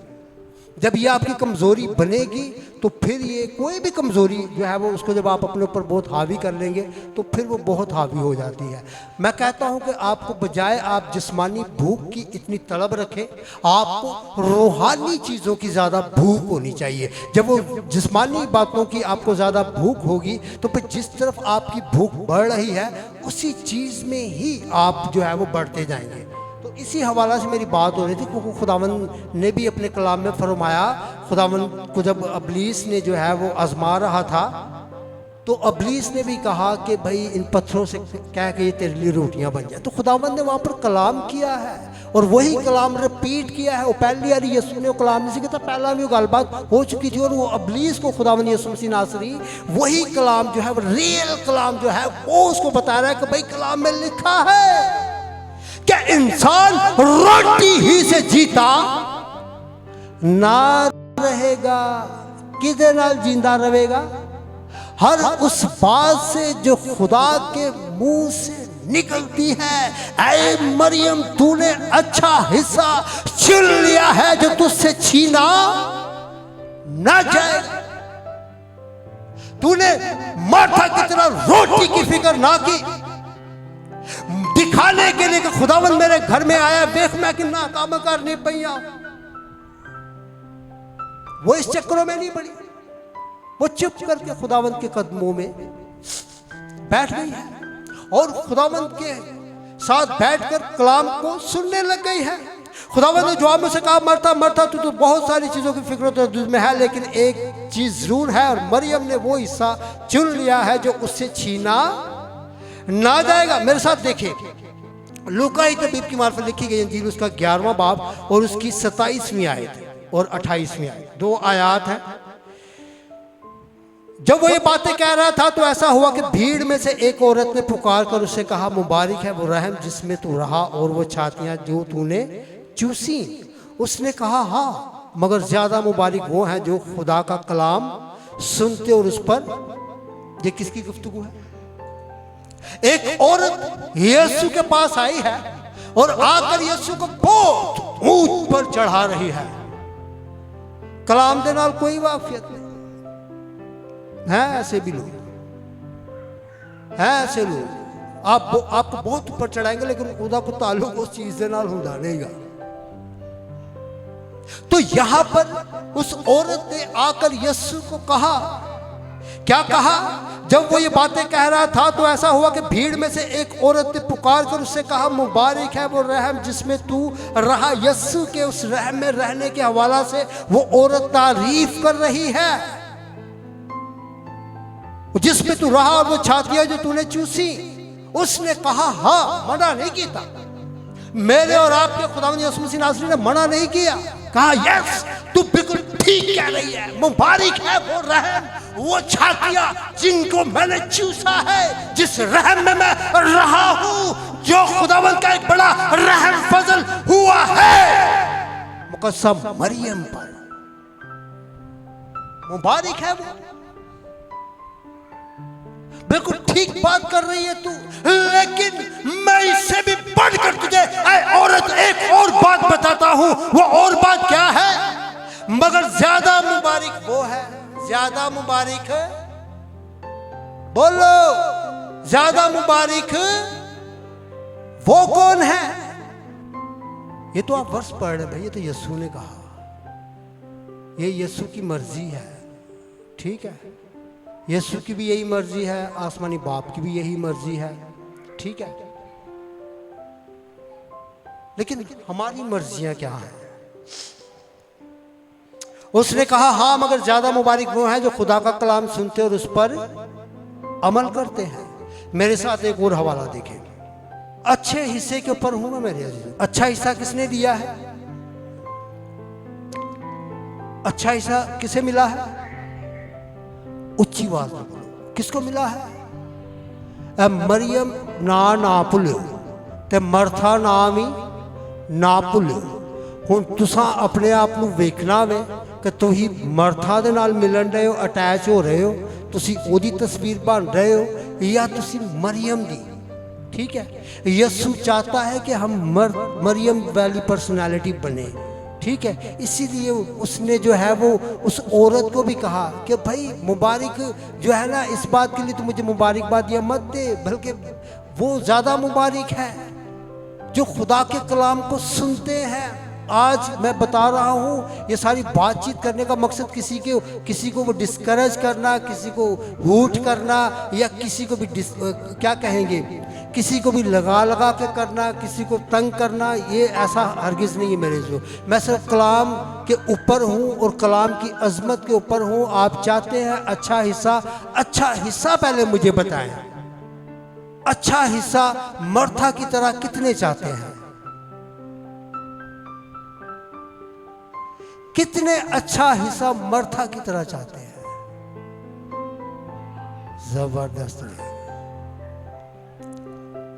जब ये आपकी कमज़ोरी बनेगी तो फिर ये कोई भी कमज़ोरी जो है वो उसको जब आप अपने ऊपर बहुत हावी कर लेंगे तो फिर वो बहुत हावी हो जाती है। मैं कहता हूँ कि आपको बजाय आप जिस्मानी भूख की इतनी तलब रखें, आपको रूहानी चीज़ों की ज़्यादा भूख होनी चाहिए। जब वो जिस्मानी बातों की आपको ज़्यादा भूख होगी तो फिर जिस तरफ आपकी भूख बढ़ रही है उसी चीज़ में ही आप जो है वो बढ़ते जाएंगे। तो इसी हवाला से मेरी बात हो रही थी, क्योंकि खुदावंद ने भी अपने कलाम में फरमाया, खुदावंद को जब अबलीस ने जो है वो आजमा रहा था तो अबलीस ने भी कहा कि भाई इन पत्थरों से कह के ये तेरे लिए रोटियां बन जाए। तो खुदावंद ने वहाँ पर कलाम किया है और वही कलाम रिपीट किया है। वो पहली बार यसू ने वो कलाम नहीं सीखा था, पहला भी वो गलबात हो चुकी थी, और वो अबलीस को खुदावंद यसू मसीह नासरी वही कलाम जो है वो रियल कलाम जो है वो उसको बता रहा है कि भाई कलाम में लिखा है क्या इंसान रोटी ही से जीता ना रहेगा, किदे नाल जिंदा रहेगा? हर उस बात से जो खुदा के मुंह से निकलती है। ऐ मरियम तूने अच्छा हिस्सा छीन लिया है जो तुझसे छीना ना जाएगा। तूने माथा की तरह रोटी की फिक्र ना की, दिखाने के लिए कि खुदावंद मेरे घर में आया, देख मैं कितना काम करने पैया। वो इस चक्करों में नहीं पड़ी, वो चुप करके खुदावंद के कदमों में बैठ गई है और खुदावंद के साथ बैठकर कलाम को सुनने लग गई है। खुदावंद ने जवाब में से कहा, मरता मरता तू तो बहुत सारी चीजों की फिक्र तो तुझ में है, लेकिन एक चीज जरूर है और मरियम ने वो हिस्सा चुन लिया है जो उससे छीना ना जाएगा। मेरे साथ देखिए, लूका ही तबीब की मार्फत लिखी गई अंजील उसका 11वां बाब और उसकी 27वीं आयत और 28वीं आयत, 2 आयत हैं। जब वो ये बातें कह रहा था तो ऐसा हुआ कि भीड़ में से एक औरत ने पुकार कर उससे कहा, मुबारक है वो रहम जिसमें तू रहा और वो छातियां जो तूने चूसी। उसने कहा, हाँ, मगर ज्यादा मुबारक वो हैं जो खुदा का कलाम सुनते और उस पर। ये किसकी गुफ्तगू है? एक औरत यीशु के पास आई है और आकर यीशु को बहुत ऊंच पर चढ़ा रही है। कलाम के नाल कोई वाकियत नहीं है। ऐसे भी लोग हैं, ऐसे लोग आपको बहुत ऊपर चढ़ाएंगे लेकिन खुदा को ताल्लुक उस चीज के नाल हुंदा नहींगा। तो यहां पर उस औरत ने आकर यीशु को कहा, क्या कहा? जब वो ये बातें कह रहा था तो ऐसा हुआ कि भीड़ में से एक औरत ने पुकार कर उससे कहा, मुबारक है वो रहम जिसमें तू रहा। यीशु के उस रहम में रहने के हवाला से वो औरत तारीफ कर रही है, जिसमें तू रहा और वो छातियां जो तूने चूसी। उसने कहा, हाँ, मना नहीं किया। मेरे और आपके खुदावंद यीशु मसीह नासरी ने मना नहीं किया। कहा, यस, तू बिल्कुल ठीक कह रही है। मुबारक है वो रहम, वो छातियां जिनको मैंने चूसा है, जिस रहम में मैं रहा हूं, जो खुदावंद का एक बड़ा रहम फजल हुआ है मुकस्सम मरियम पर। मुबारक है वो, बिल्कुल ठीक बात कर रही है तू, लेकिन मैं इससे भी बढ़कर तुझे औरत एक और बात बताता हूं। वो और बात क्या है? मगर ज्यादा मुबारक वो है, ज्यादा मुबारक है, बोलो, ज्यादा मुबारक वो कौन है? ये तो आप वर्ष पढ़ रहे भाई, ये तो यीशु ने कहा, ये यीशु की मर्जी है, ठीक है। यीशु की भी यही मर्जी है, आसमानी बाप की भी यही मर्जी है, ठीक है। लेकिन हमारी मर्जियां क्या हैं? उसने कहा, हाँ, मगर ज्यादा मुबारक वो हैं जो खुदा का कलाम सुनते और उस पर अमल करते हैं। मेरे साथ एक और हवाला देखें। अच्छे हिस्से के ऊपर हूं मैं मेरे अजीज। अच्छा हिस्सा किसने दिया है? अच्छा हिस्सा किसे मिला है? उच्ची आवाज में बोलो, किसको मिला है? मरियम ना भुल्यो ते मरथा नाम ही ना भुल्यो। हुण तुसां अपने आप नूं वेखना वे कि तुसीं मरथा दे नाल मिलन रहे हो, अटैच हो रहे हो, तुसीं ओदी तस्वीर बन रहे हो या तुसीं मरियम दी, ठीक है। यीशु चाहता है कि हम मरियम वाली पर्सनालिटी बने, ठीक है। इसीलिए उसने जो है वो उस औरत को भी कहा कि भाई मुबारक जो है ना, इस बात के लिए तो मुझे मुबारकबादियाँ मत दे, बल्कि वो ज़्यादा मुबारक है जो खुदा के कलाम को सुनते हैं। आज मैं बता रहा हूँ, ये सारी बातचीत करने का मकसद किसी को वो डिस्करेज करना, किसी को हूट करना, या किसी को भी क्या कहेंगे, किसी को भी लगा के करना, किसी को तंग करना, ये ऐसा हरगिज़ नहीं है मेरे जो। मैं सिर्फ कलाम के ऊपर हूँ और कलाम की अजमत के ऊपर हूँ। आप चाहते हैं अच्छा हिस्सा पहले मुझे बताएं। अच्छा हिस्सा मरथा की तरह कितने चाहते हैं? कितने अच्छा हिस्सा मरथा की तरह चाहते हैं? जबरदस्त है,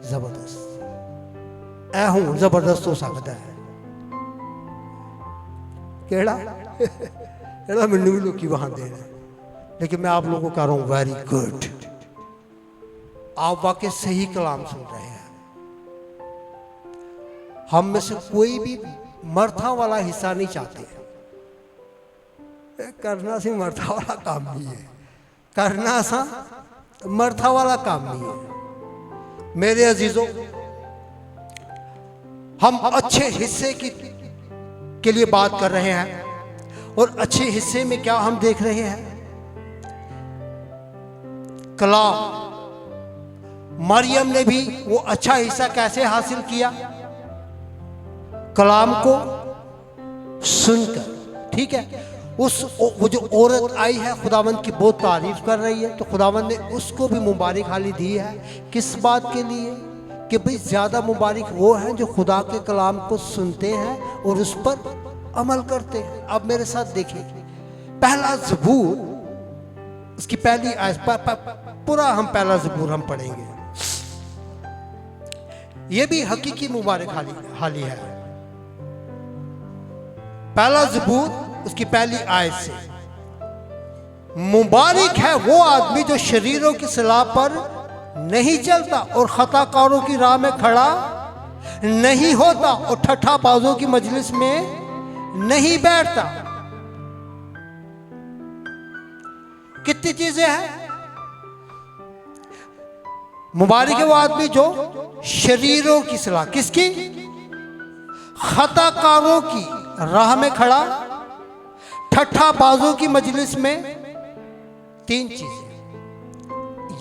जबरदस्त। ऐ हूं जबरदस्त हो सकता है केड़ा केड़ा मैनू भी लोग वहां दे रहे, लेकिन मैं आप लोगों को कह रहा हूं वेरी गुड। आप वाकई सही कलाम सुन रहे हैं। हम में से कोई भी मरथा वाला हिस्सा नहीं चाहते। करना सी मरथा वाला काम नहीं है, करना सा मरथा वाला काम नहीं है। मेरे अजीजों, हम अच्छे हिस्से के लिए बात कर रहे हैं, और अच्छे हिस्से में क्या हम देख रहे हैं? कलाम। मरियम ने भी वो अच्छा हिस्सा कैसे हासिल किया? कलाम को सुनकर, ठीक है। वो जो औरत आई है खुदावंद की बहुत तारीफ कर रही है, तो खुदावंद ने उसको भी मुबारक हाली दी है। किस बात के लिए? कि भाई ज़्यादा मुबारक वो हैं जो खुदा के कलाम को सुनते हैं और उस पर अमल करते हैं। अब मेरे साथ देखिए, पहला ज़बूर उसकी पहली आयत, पूरा हम पहला ज़बूर हम पढ़ेंगे। ये भी हकीकी मुबारक हाली है। पहला ज़बूर उसकी पहली आयत से, मुबारक है वो आदमी जो शरीरों की सलाह पर नहीं चलता और खताकारों की राह में खड़ा नहीं होता और ठट्ठा बाजों की मजलिस में नहीं बैठता। कितनी चीजें हैं। मुबारक है वो आदमी जो शरीरों की सलाह, किसकी? खताकारों की राह में खड़ा, ठट्ठा बाजों की मजलिस में। तीन चीजें।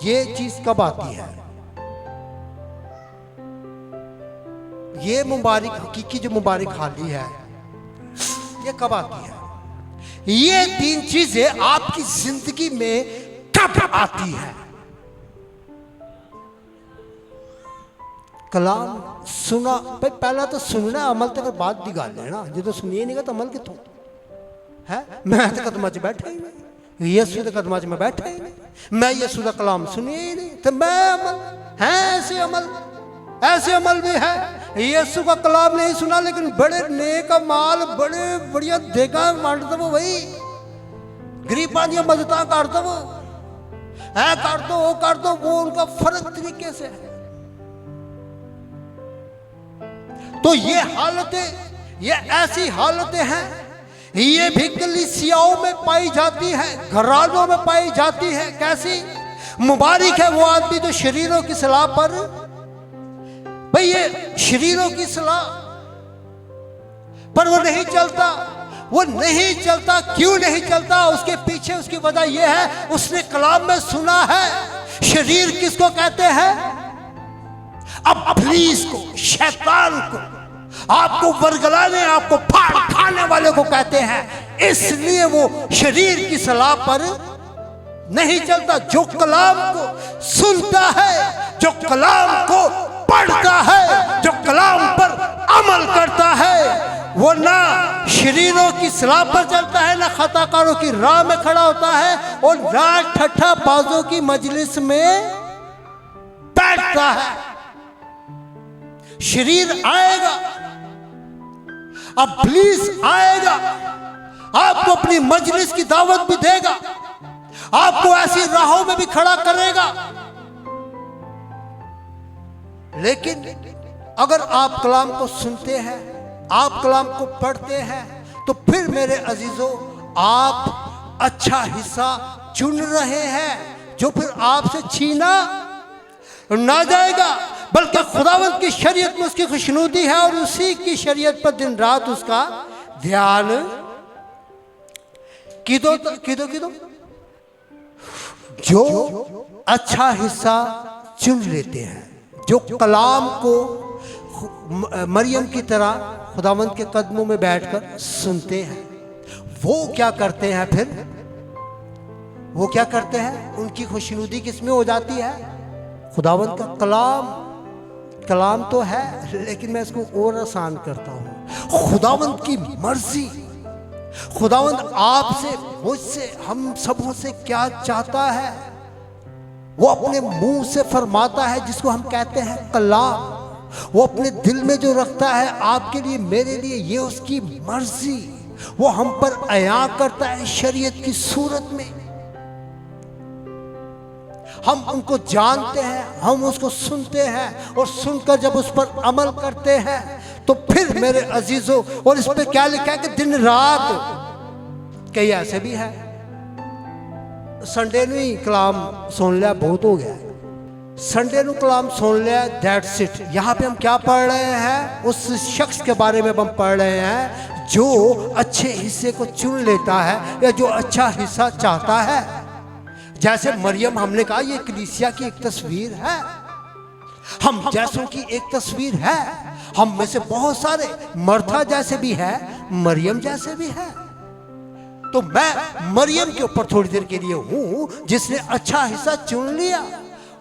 ये चीज कब आती है? ये मुबारक हकीकी जो मुबारक हाली है, ये कब आती है? ये तीन चीजें आपकी जिंदगी में कब आती है? कलाम सुना, भाई पहला तो सुनना, अमल तक बात दी गल है ना। जो तो सुनिए नहीं तो अमल कितों है? मैं तो कदम च बैठा ही नहीं, यीशु के कदम च मैं बैठा ही नहीं, मैं यीशु का कलाम सुनिए ही नहीं, तो मैं अमल है? ऐसे अमल भी है। यीशु का कलाम नहीं सुना लेकिन बड़े नेक माल, बड़े बढ़िया देगा वंड दो भाई, गरीबां दी मदद कर दो, ऐ कर दो, वो कर दो। वो उनका फर्क तरीके से है। तो ये हालतें, ये ऐसी हालतें हैं, ये भी कलीसियाओं में पाई जाती है, घरानों में पाई जाती है। कैसी? मुबारक है वो आदमी जो शरीरों की सलाह पर, भाई ये शरीरों की सलाह पर वो नहीं चलता। वो नहीं चलता, क्यों नहीं चलता? उसके पीछे उसकी वजह यह है, उसने कलाम में सुना है शरीर किसको कहते हैं? इब्लीस को, शैतान को, आपको वर्गलाने, आपको फाड़ खाने वाले को कहते हैं। इसलिए वो शरीर की सलाह पर नहीं चलता। जो कलाम को सुनता है, जो कलाम को पढ़ता है, जो कलाम पर अमल करता है, वो ना शरीरों की सलाह पर चलता है, ना खताकारों की राह में खड़ा होता है, और ना ठट्ठा बाजों की मजलिस में बैठता है। शरीर आएगा, इब्लीस आएगा, आपको अपनी मजलिस की दावत भी देगा, आपको ऐसी राहों में भी खड़ा करेगा। लेकिन अगर आप कलाम को सुनते हैं, आप कलाम को पढ़ते हैं, तो फिर मेरे अजीजों, आप अच्छा हिस्सा चुन रहे हैं जो फिर आपसे छीना ना जाएगा, बल्कि खुदावंद की शरीयत में उसकी खुशनुदी है और उसी की शरीयत पर दिन रात उसका ध्यान कीदो। जो अच्छा हिस्सा चुन लेते हैं, जो कलाम को मरियम की तरह खुदावंद के कदमों में बैठकर सुनते हैं, वो क्या करते हैं? फिर वो क्या करते हैं? उनकी खुशनुदी किसमें हो जाती है? खुदावंद का कलाम तो है, लेकिन मैं इसको और आसान करता हूं। खुदावंद की मर्जी, खुदावंद आपसे, मुझसे, हम सबों से क्या चाहता है, वो अपने मुंह से फरमाता है, जिसको हम कहते हैं कलाम। वो अपने दिल में जो रखता है आपके लिए, मेरे लिए, ये उसकी मर्जी, वो हम पर अया करता है शरीयत की सूरत में। हम उनको जानते हैं, हम उसको सुनते हैं, और सुनकर जब उस पर अमल करते हैं, तो फिर मेरे अजीजों, और इस पे क्या लिखा है कि दिन रात, कई ऐसे भी है संडे ਨੂੰ ही कलाम सुन लिया बहुत हो गया, संडे ਨੂੰ कलाम सुन लिया, दैट्स इट। यहाँ पे हम क्या पढ़ रहे हैं? उस शख्स के बारे में हम पढ़ रहे हैं जो अच्छे हिस्से को चुन लेता है, या जो अच्छा हिस्सा चाहता है। जैसे मरियम, हमने कहा ये कलीसिया की एक तस्वीर है, हम जैसों की एक तस्वीर है। हम में से बहुत सारे मर्था जैसे भी है, मरियम जैसे भी है। तो मैं मरियम के ऊपर थोड़ी देर के लिए हूं, जिसने अच्छा हिस्सा चुन लिया,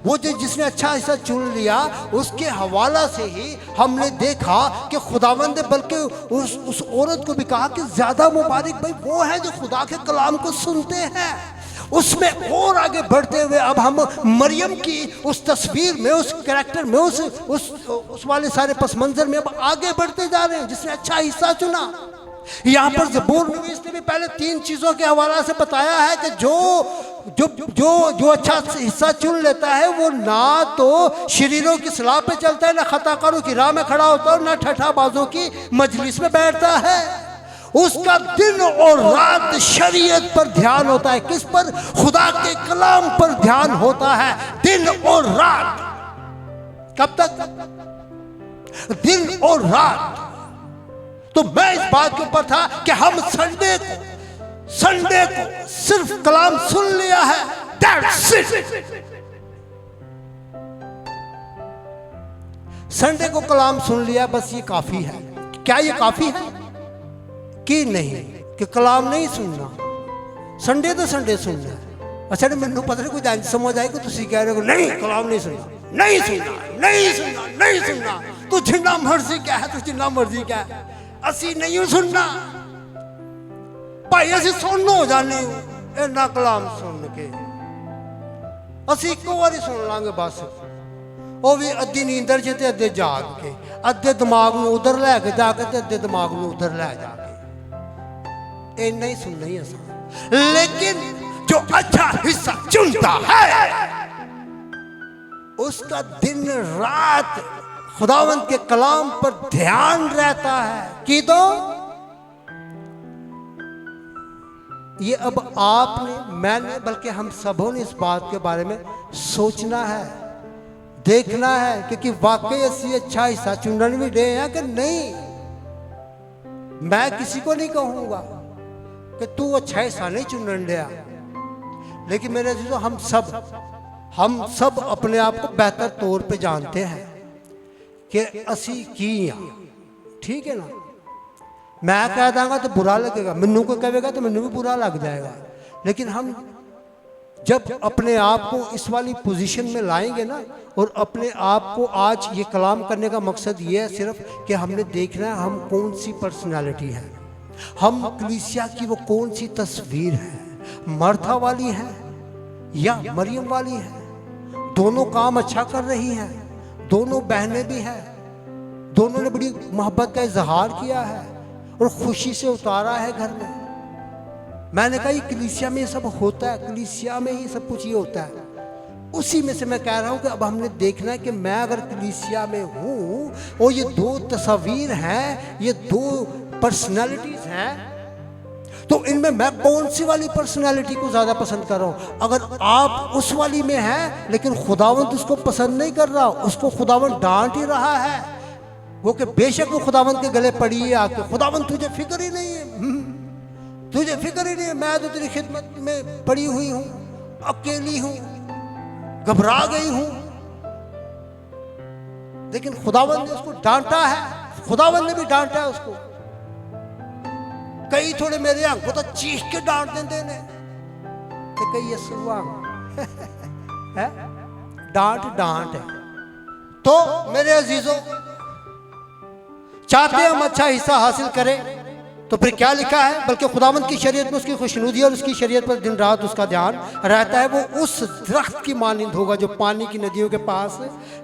वो जो जिसने अच्छा हिस्सा चुन लिया उसके हवाला से ही हमने देखा कि खुदावंद ने बल्कि उस औरत को भी कहा कि ज्यादा मुबारक भाई वो है जो खुदा के कलाम को सुनते हैं। उसमें और आगे बढ़ते हुए अब हम मरियम की उस तस्वीर में, उस कैरेक्टर में, उस वाले सारे पस मंजर में अब आगे बढ़ते जा रहे हैं, जिसने अच्छा हिस्सा चुना। यहाँ पर ज़बूर नवीस ने भी पहले 3 चीज़ों के हवाला से बताया है कि जो अच्छा हिस्सा चुन लेता है वो ना तो शरीरों की सलाह पे चलता है, ना खताकारों की राह में खड़ा होता है, ना ठठाबाजों की मजलिस में बैठता है। उसका दिन और रात शरीयत पर ध्यान होता है। किस पर? खुदा के कलाम पर ध्यान होता है दिन और रात। कब तक? दिन और रात। तो मैं इस बात के ऊपर था कि हम संडे को सिर्फ कलाम सुन लिया है, that's it। संडे को कलाम सुन लिया, बस ये काफी है। क्या ये काफी है कि नहीं कि कलाम नहीं सुनना? संडे तो संडे सुनना है। अच्छा मैंने पता नहीं कुछ समझ आए कि तुम कह रहे हो नहीं कलाम नहीं सुनना, नहीं सुनना, नहीं सुनना, नहीं सुनना। तू जिन्ना मर्जी क्या है, तू जिन्ना मर्जी क्या है, असी नहीं सुनना भाई। असी सुन हो जाने इन्ना कलाम सुन के असी एक बारी सुन लांगे बस। वो भी अद्धी नींदर च ते अद्धे जाग के, अद्धे दिमाग में उधर लैके जाके ते अद्धे दिमाग में उधर लै जाके, इन्ना ही सुनना ही आसान। लेकिन जो अच्छा हिस्सा चुनता है उसका दिन रात खुदावंद के कलाम पर ध्यान रहता है कि तो ये अब आपने, मैंने, बल्कि हम सबों ने इस बात के बारे में सोचना है, देखना है कि वाकई ऐसी अच्छा हिस्सा चुनने भी दे हैं कि नहीं। मैं किसी को नहीं कहूंगा कि तू अच्छा हिस्सा नहीं चुनने दिया, लेकिन मेरे अजीजों हम सब अपने आप को बेहतर तौर पे जानते हैं कि असी की हाँ, ठीक है ना। मैं कह दूंगा तो बुरा लगेगा, मैनू कोई कहेगा तो मैनू भी बुरा लग जाएगा। लेकिन हम जब अपने आप को इस वाली पोजीशन में लाएंगे ना, और अपने आप को आज ये कलाम करने का मकसद ये है सिर्फ कि हमने देखना है हम कौन सी पर्सनालिटी है, हम कलीसिया की वो कौन सी तस्वीर है, मर्था वाली है या मरियम वाली है। दोनों काम अच्छा कर रही हैं, दोनों बहनें भी हैं, दोनों ने बड़ी मोहब्बत का इजहार किया है और खुशी से उतारा है घर में। मैंने कहा ये कलीसिया में ये सब होता है, कलीसिया में ही सब कुछ ये होता है। उसी में से मैं कह रहा हूँ कि अब हमने देखना है कि मैं अगर कलीसिया में हूँ और ये 2 तस्वीर हैं, ये 2 पर्सनालिटीज हैं, तो इनमें मैं कौन सी वाली पर्सनालिटी को ज्यादा पसंद कर रहा हूं? अगर आप उस वाली में हैं लेकिन खुदावंत उसको पसंद नहीं कर रहा, उसको खुदावंत डांट ही रहा है, वो कि बेशक वो खुदावंत के गले पड़ी है आके, खुदावंत तुझे फिक्र ही नहीं है, तुझे फिक्र ही नहीं है, मैं तो तेरी खिदमत में पड़ी हुई हूं, अकेली हूं, घबरा गई हूं। लेकिन खुदावंत ने उसको डांटा है, खुदावंत ने भी डांटा है उसको। कई थोड़े मेरे अंग को तो चीख के डांट देते ने, तो कई यसुआ है डांट है। तो मेरे अजीजों, चाहते हम अच्छा हिस्सा हासिल करें तो फिर क्या लिखा है? बल्कि खुदावंद की शरीयत में उसकी खुशनुदी और उसकी शरीयत पर दिन रात उसका ध्यान रहता है। वो उस दरख्त की मानिंद होगा जो पानी की नदियों के पास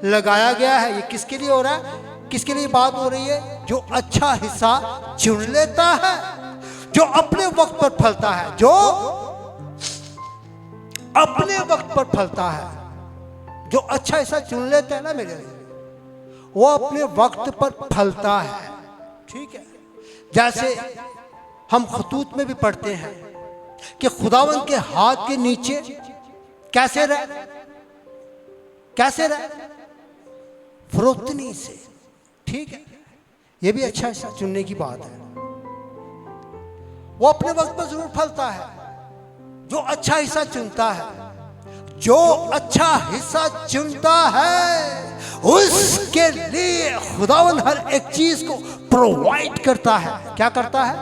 लगाया गया है। ये किसके लिए हो रहा है? किसके लिए बात हो रही है? जो अच्छा हिस्सा चुन लेता है, जो अपने वक्त पर फलता है, जो अपने वक्त पर फलता है, जो अच्छा हिस्सा चुन लेता है ना मेरे, वो अपने वक्त पर फलता है। ठीक है, जैसे हम खतूत में भी पढ़ते हैं कि खुदावंद के हाथ के नीचे कैसे रहे, कैसे रहे? फरोतनी से। ठीक है, ये भी अच्छा हिस्सा चुनने की बात है। वो अपने वक्त पर जरूर फलता है जो अच्छा हिस्सा चुनता है। जो अच्छा हिस्सा चुनता है उसके लिए खुदावंद हर एक चीज को प्रोवाइड करता है। क्या करता है?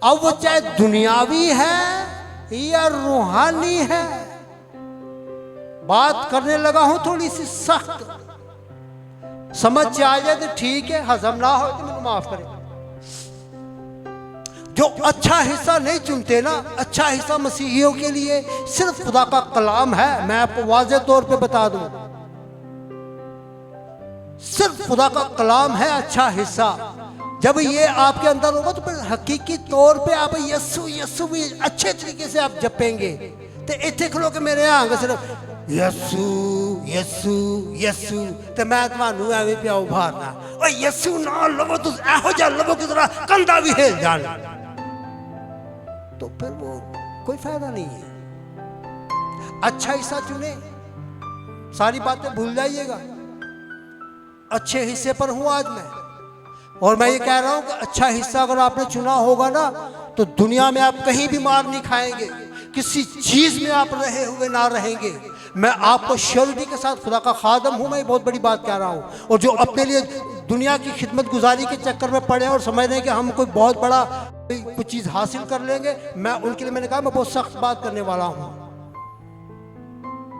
अब वो चाहे दुनियावी है या रूहानी है, बात करने लगा हूं थोड़ी सी सख्त, समझ से आ जाए तो ठीक है, हजम ना हो तो मुझे माफ करें। जो अच्छा हिस्सा नहीं चुनते ना, अच्छा हिस्सा मसीहियों के लिए सिर्फ खुदा का कलाम है। मैं आपको वाज़ेह तौर पे बता दूं, सिर्फ खुदा का कलाम है अच्छा हिस्सा। जब ये आपके अंदर होगा तो फिर हकीकी तौर पे आप यस्सु यस्सु भी अच्छे तरीके से आप जपेंगे। तो इतने खलो के मेरे आंग सिर्फ यस्सु यस्सु यस्सु, तो मैं तुम्हानू एवं पिया उभारना और यस्सु ना लवो तो एहो जा लवो की तरह कंधा भी हिल जाना, तो फिर वो कोई फायदा नहीं है। अच्छा हिस्सा चुने, सारी बातें भूल जाइएगा। अच्छे हिस्से पर हूं आज मैं, और मैं ये कह रहा हूं कि अच्छा हिस्सा अगर आपने चुना होगा ना तो दुनिया में आप कहीं भी मार नहीं खाएंगे, किसी चीज में आप रहे हुए ना रहेंगे। मैं आपको श्योरिटी के साथ खुदा का खादम हूं, मैं बहुत बड़ी बात कह रहा हूं। और जो अपने लिए दुनिया की खिदमत गुजारी के चक्कर में पड़े और समझ रहे हैं कि हम कोई बहुत बड़ा कुछ चीज हासिल कर लेंगे, मैं उनके लिए मैंने कहा मैं बहुत सख्त बात करने वाला हूं।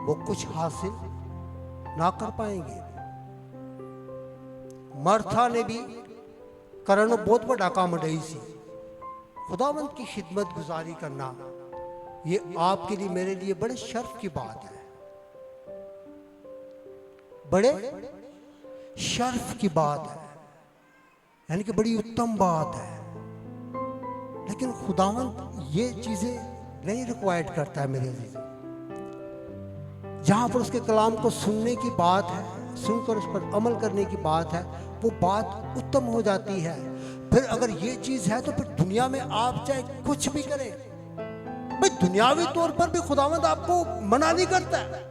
वो कुछ हासिल ना कर पाएंगे। मर्था ने भी करनो बहुत बड़ा काम रही सी, खुदावंत की खिदमत गुजारी करना ये आपके लिए मेरे लिए बड़े शर्फ की बात है, बड़े शर्फ की बात है, यानी कि बड़ी उत्तम बात है। लेकिन खुदावंत ये चीजें नहीं रिक्वायर्ड करता है मेरे लिए। जहां पर उसके कलाम को सुनने की बात है, सुनकर उस पर अमल करने की बात है, वो बात उत्तम हो जाती है। फिर अगर ये चीज है तो फिर दुनिया में आप चाहे कुछ भी करें, भाई दुनियावी तौर पर भी खुदावंद आपको मना नहीं करता है।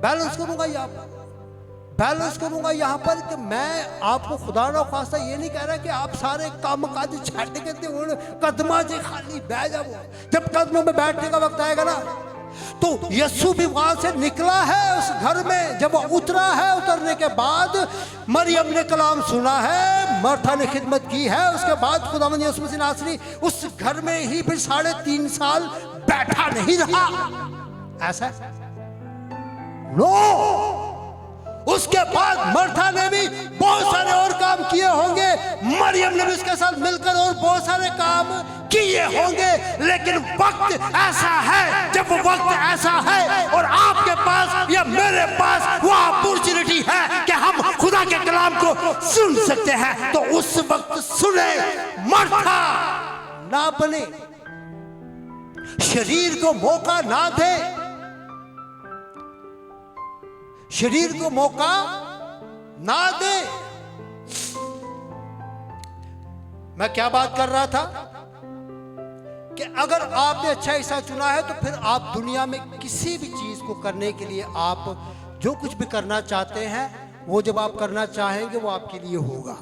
बैलेंस करूंगा यहाँ पर, बैलेंस करूंगा यहाँ पर कि मैं आपको खुदा ना खासा ये नहीं कह रहा कि आप सारे काम काज छाट के कदमा से खाली बह जाओ। जब कदमों में बैठने का वक्त आएगा ना, तो यीशु भी वहां से निकला है उस घर में। जब वो उतरा है, उतरने के बाद मरियम ने कलाम सुना है, मर्था ने खिदमत की है, उसके बाद खुदावंद यीशु मसीह नासरी उस घर में ही फिर 3.5 साल बैठा नहीं रहा। ऐसा नो, उसके बाद मर्था ने भी बहुत सारे और काम किए होंगे, मरियम ने भी उसके साथ मिलकर और बहुत सारे काम किए होंगे। लेकिन वक्त ऐसा है, जब वक्त ऐसा है और आपके पास या मेरे पास वो अपॉर्चुनिटी है कि हम खुदा के कलाम को सुन सकते हैं, तो उस वक्त सुने, मर्था ना बने, शरीर को मौका ना दे, शरीर को मौका ना दे। मैं क्या बात कर रहा था कि अगर आपने अच्छा हिस्सा चुना है तो फिर आप दुनिया में किसी भी चीज को करने के लिए आप जो कुछ भी करना चाहते हैं वो जब आप करना चाहेंगे वो आपके लिए होगा।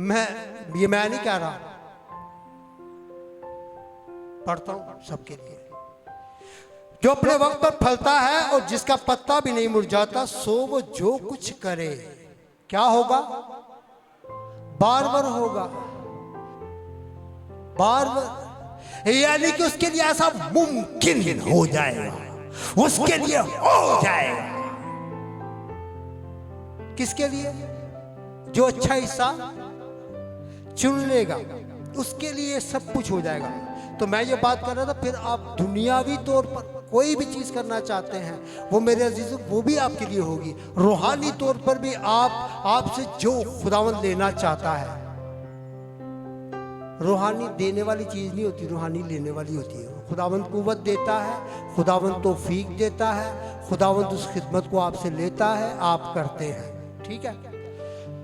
मैं नहीं कह रहा, पढ़ता हूं सबके लिए। जो अपने वक्त पर फलता है और जिसका पत्ता भी नहीं मुरझाता, सो वो जो कुछ करे क्या होगा? बार बार होगा, बार बार, यानी कि उसके लिए ऐसा मुमकिन हो जाएगा, उसके लिए हो जाएगा। किसके लिए? जो अच्छा हिस्सा चुन लेगा उसके लिए सब कुछ हो जाएगा। तो मैं ये बात कर रहा था, फिर आप दुनियावी तौर पर कोई भी चीज करना चाहते हैं वो मेरे अजीजों वो भी आपके लिए होगी। रूहानी तौर पर भी आपसे जो खुदावंद लेना चाहता है, रूहानी देने वाली चीज नहीं होती, रूहानी लेने वाली होती है। खुदावंद कुव्वत देता है, खुदावंद तौफीक देता है, खुदावंद उस खिदमत को आपसे लेता है, आप करते हैं, ठीक है।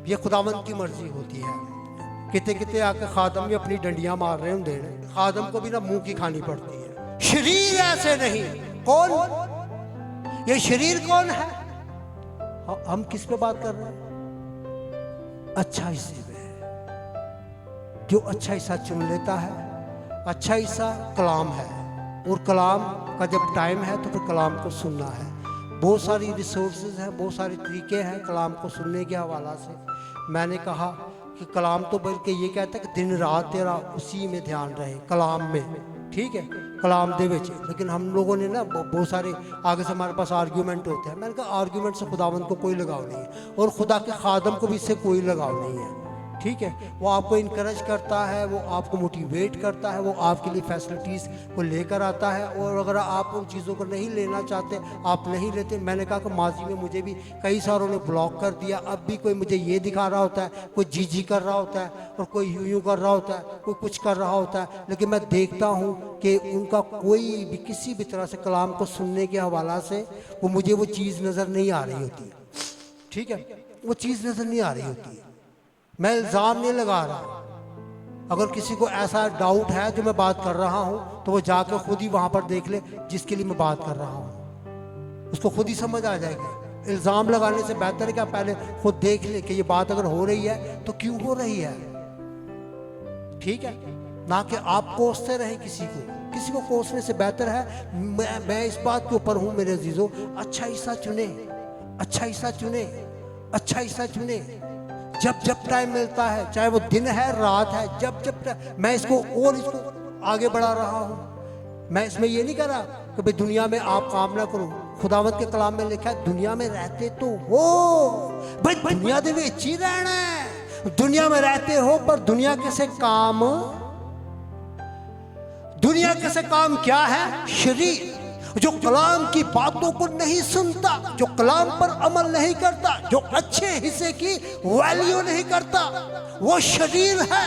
ये खुदावंद की मर्जी होती है। किते किते आके खादम भी अपनी डंडियां मार रहे होंगे, खादम को भी ना मुंह की खानी पड़ती है। शरीर ऐसे नहीं। कौन ये शरीर कौन है? हम किस पे बात कर रहे हैं? अच्छा हिस्से में। जो अच्छा हिस्सा चुन लेता है, अच्छा हिस्सा कलाम है, और कलाम का जब टाइम है तो फिर कलाम को सुनना है। बहुत सारी रिसोर्सेज हैं, बहुत सारे तरीके हैं कलाम को सुनने के हवाला से। मैंने कहा कि कलाम तो बल्कि ये कहता है कि दिन रात तेरा उसी में ध्यान रहे, कलाम में, ठीक है, कलाम दे विच। लेकिन हम लोगों ने ना बहुत सारे आगे से हमारे पास आर्ग्यूमेंट होते हैं। मैंने कहा आर्ग्यूमेंट से खुदावंद को कोई लगाव नहीं है और खुदा के खादम को भी इससे कोई लगाव नहीं है। ठीक है, वो आपको इनकरेज करता है, वो आपको मोटिवेट करता है, वो आपके लिए फैसिलिटीज़ को लेकर आता है। और अगर आप उन चीज़ों को नहीं लेना चाहते, आप नहीं लेते। मैंने कहा कि माजी में मुझे भी कई सारों ने ब्लॉक कर दिया। अब भी कोई मुझे ये दिखा रहा होता है, कोई जी कर रहा होता है और कोई यूं कर रहा होता है, कोई कुछ कर रहा होता है। लेकिन मैं देखता हूँ कि उनका कोई भी किसी भी तरह से कलाम को सुनने के हवाला से वो मुझे वो चीज़ नज़र नहीं आ रही होती। ठीक है, वो चीज़ नज़र नहीं आ रही होती। मैं इल्ज़ाम नहीं लगा रहा। अगर किसी को ऐसा डाउट है जो मैं बात कर रहा हूँ तो वो जाकर खुद ही वहाँ पर देख ले जिसके लिए मैं बात कर रहा हूँ, उसको खुद ही समझ आ जाएगी। इल्ज़ाम लगाने से बेहतर है कि आप पहले खुद देख ले कि ये बात अगर हो रही है तो क्यों हो रही है। ठीक है, ना कि आप कोसते रहें किसी को कोसने से बेहतर है मैं इस बात के ऊपर हूँ मेरे अजीजों, अच्छा हिस्सा चुने, अच्छा हिस्सा चुने, अच्छा हिस्सा चुने। जब टाइम मिलता है, चाहे वो दिन है रात है, जब मैं इसको आगे बढ़ा रहा हूँ। मैं इसमें ये नहीं कह रहा कि भाई दुनिया में आप काम ना करो। खुदावत के कलाम में लिखा है दुनिया में रहते तो हो भाई, दुनिया दे विच ही रहना है। दुनिया में रहते हो पर दुनिया कैसे काम, दुनिया कैसे काम क्या है? शरीर जो कलाम की बातों को नहीं सुनता, जो कलाम पर अमल नहीं करता, जो अच्छे हिस्से की वैल्यू नहीं करता, वो शरीर है।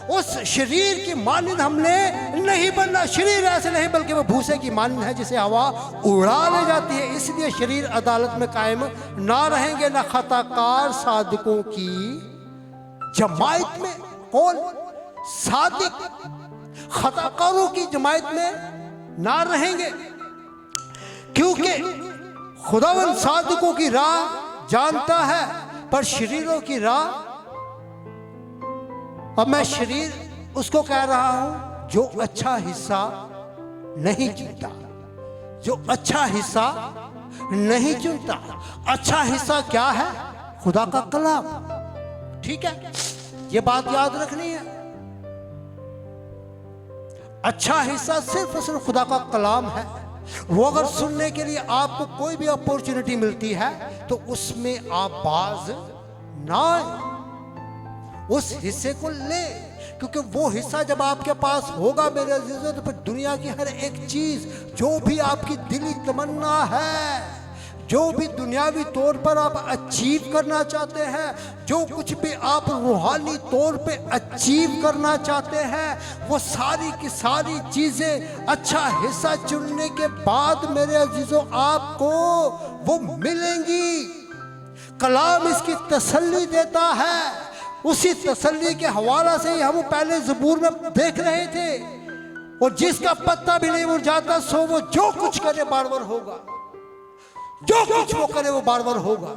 उस शरीर की मानंद हमने नहीं बनना। शरीर ऐसे नहीं बल्कि वो भूसे की मानंद है जिसे हवा उड़ा ले जाती है। इसलिए शरीर अदालत में कायम ना रहेंगे, ना खताकार सादिकों की जमायत में। कौन सादिक खताकारों की जमायत में ना रहेंगे, क्योंकि खुदावंद सादिकों की राह जानता है पर शरीरों की राह। अब मैं शरीर उसको कह रहा हूं जो अच्छा हिस्सा नहीं चुनता, जो अच्छा हिस्सा नहीं चुनता। अच्छा हिस्सा क्या है? खुदा का कलाम। ठीक है, ये बात याद रखनी है। अच्छा हिस्सा सिर्फ और सिर्फ खुदा का कलाम है। वो अगर सुनने के लिए आपको कोई भी अपॉर्चुनिटी मिलती है तो उसमें आप बाज ना आए, उस हिस्से को ले। क्योंकि वो हिस्सा जब आपके पास होगा मेरे अजीजों, तो फिर दुनिया की हर एक चीज जो भी आपकी दिली तमन्ना है, जो भी दुनियावी तौर पर आप अचीव करना चाहते हैं, जो कुछ भी आप रूहानी तौर पे अचीव करना चाहते हैं, वो सारी की सारी चीज़ें अच्छा हिस्सा चुनने के बाद मेरे अजीजों आपको वो मिलेंगी। कलाम इसकी तसल्ली देता है। उसी तसल्ली के हवाला से ही हम पहले ज़बूर में देख रहे थे, और जिसका पत्ता भी नहीं मुरझाता सो वो जो कुछ करे बार-बार होगा, जो कुछ वो करे वो बार-बार होगा,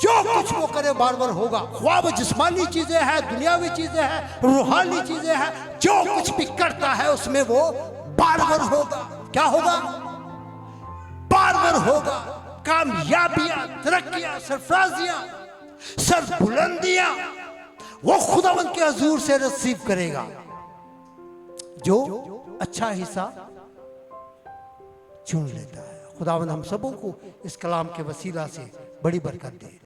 जो कुछ वो करे बार-बार होगा। ख्वाह वो जिस्मानी चीजें हैं, दुनियावी चीजें हैं, रूहानी चीजें हैं, जो कुछ भी करता है उसमें वो बार-बार होगा। क्या होगा? बार-बार होगा। कामयाबियां, तरक्कियां, सरफराजियां, सरबुलंदियां वो खुदावंद के हुजूर से रिसीव करेगा जो अच्छा हिस्सा चुन लेता है। खुदावंद हम सबों को इस कलाम के वसीला से बड़ी बरकत दे।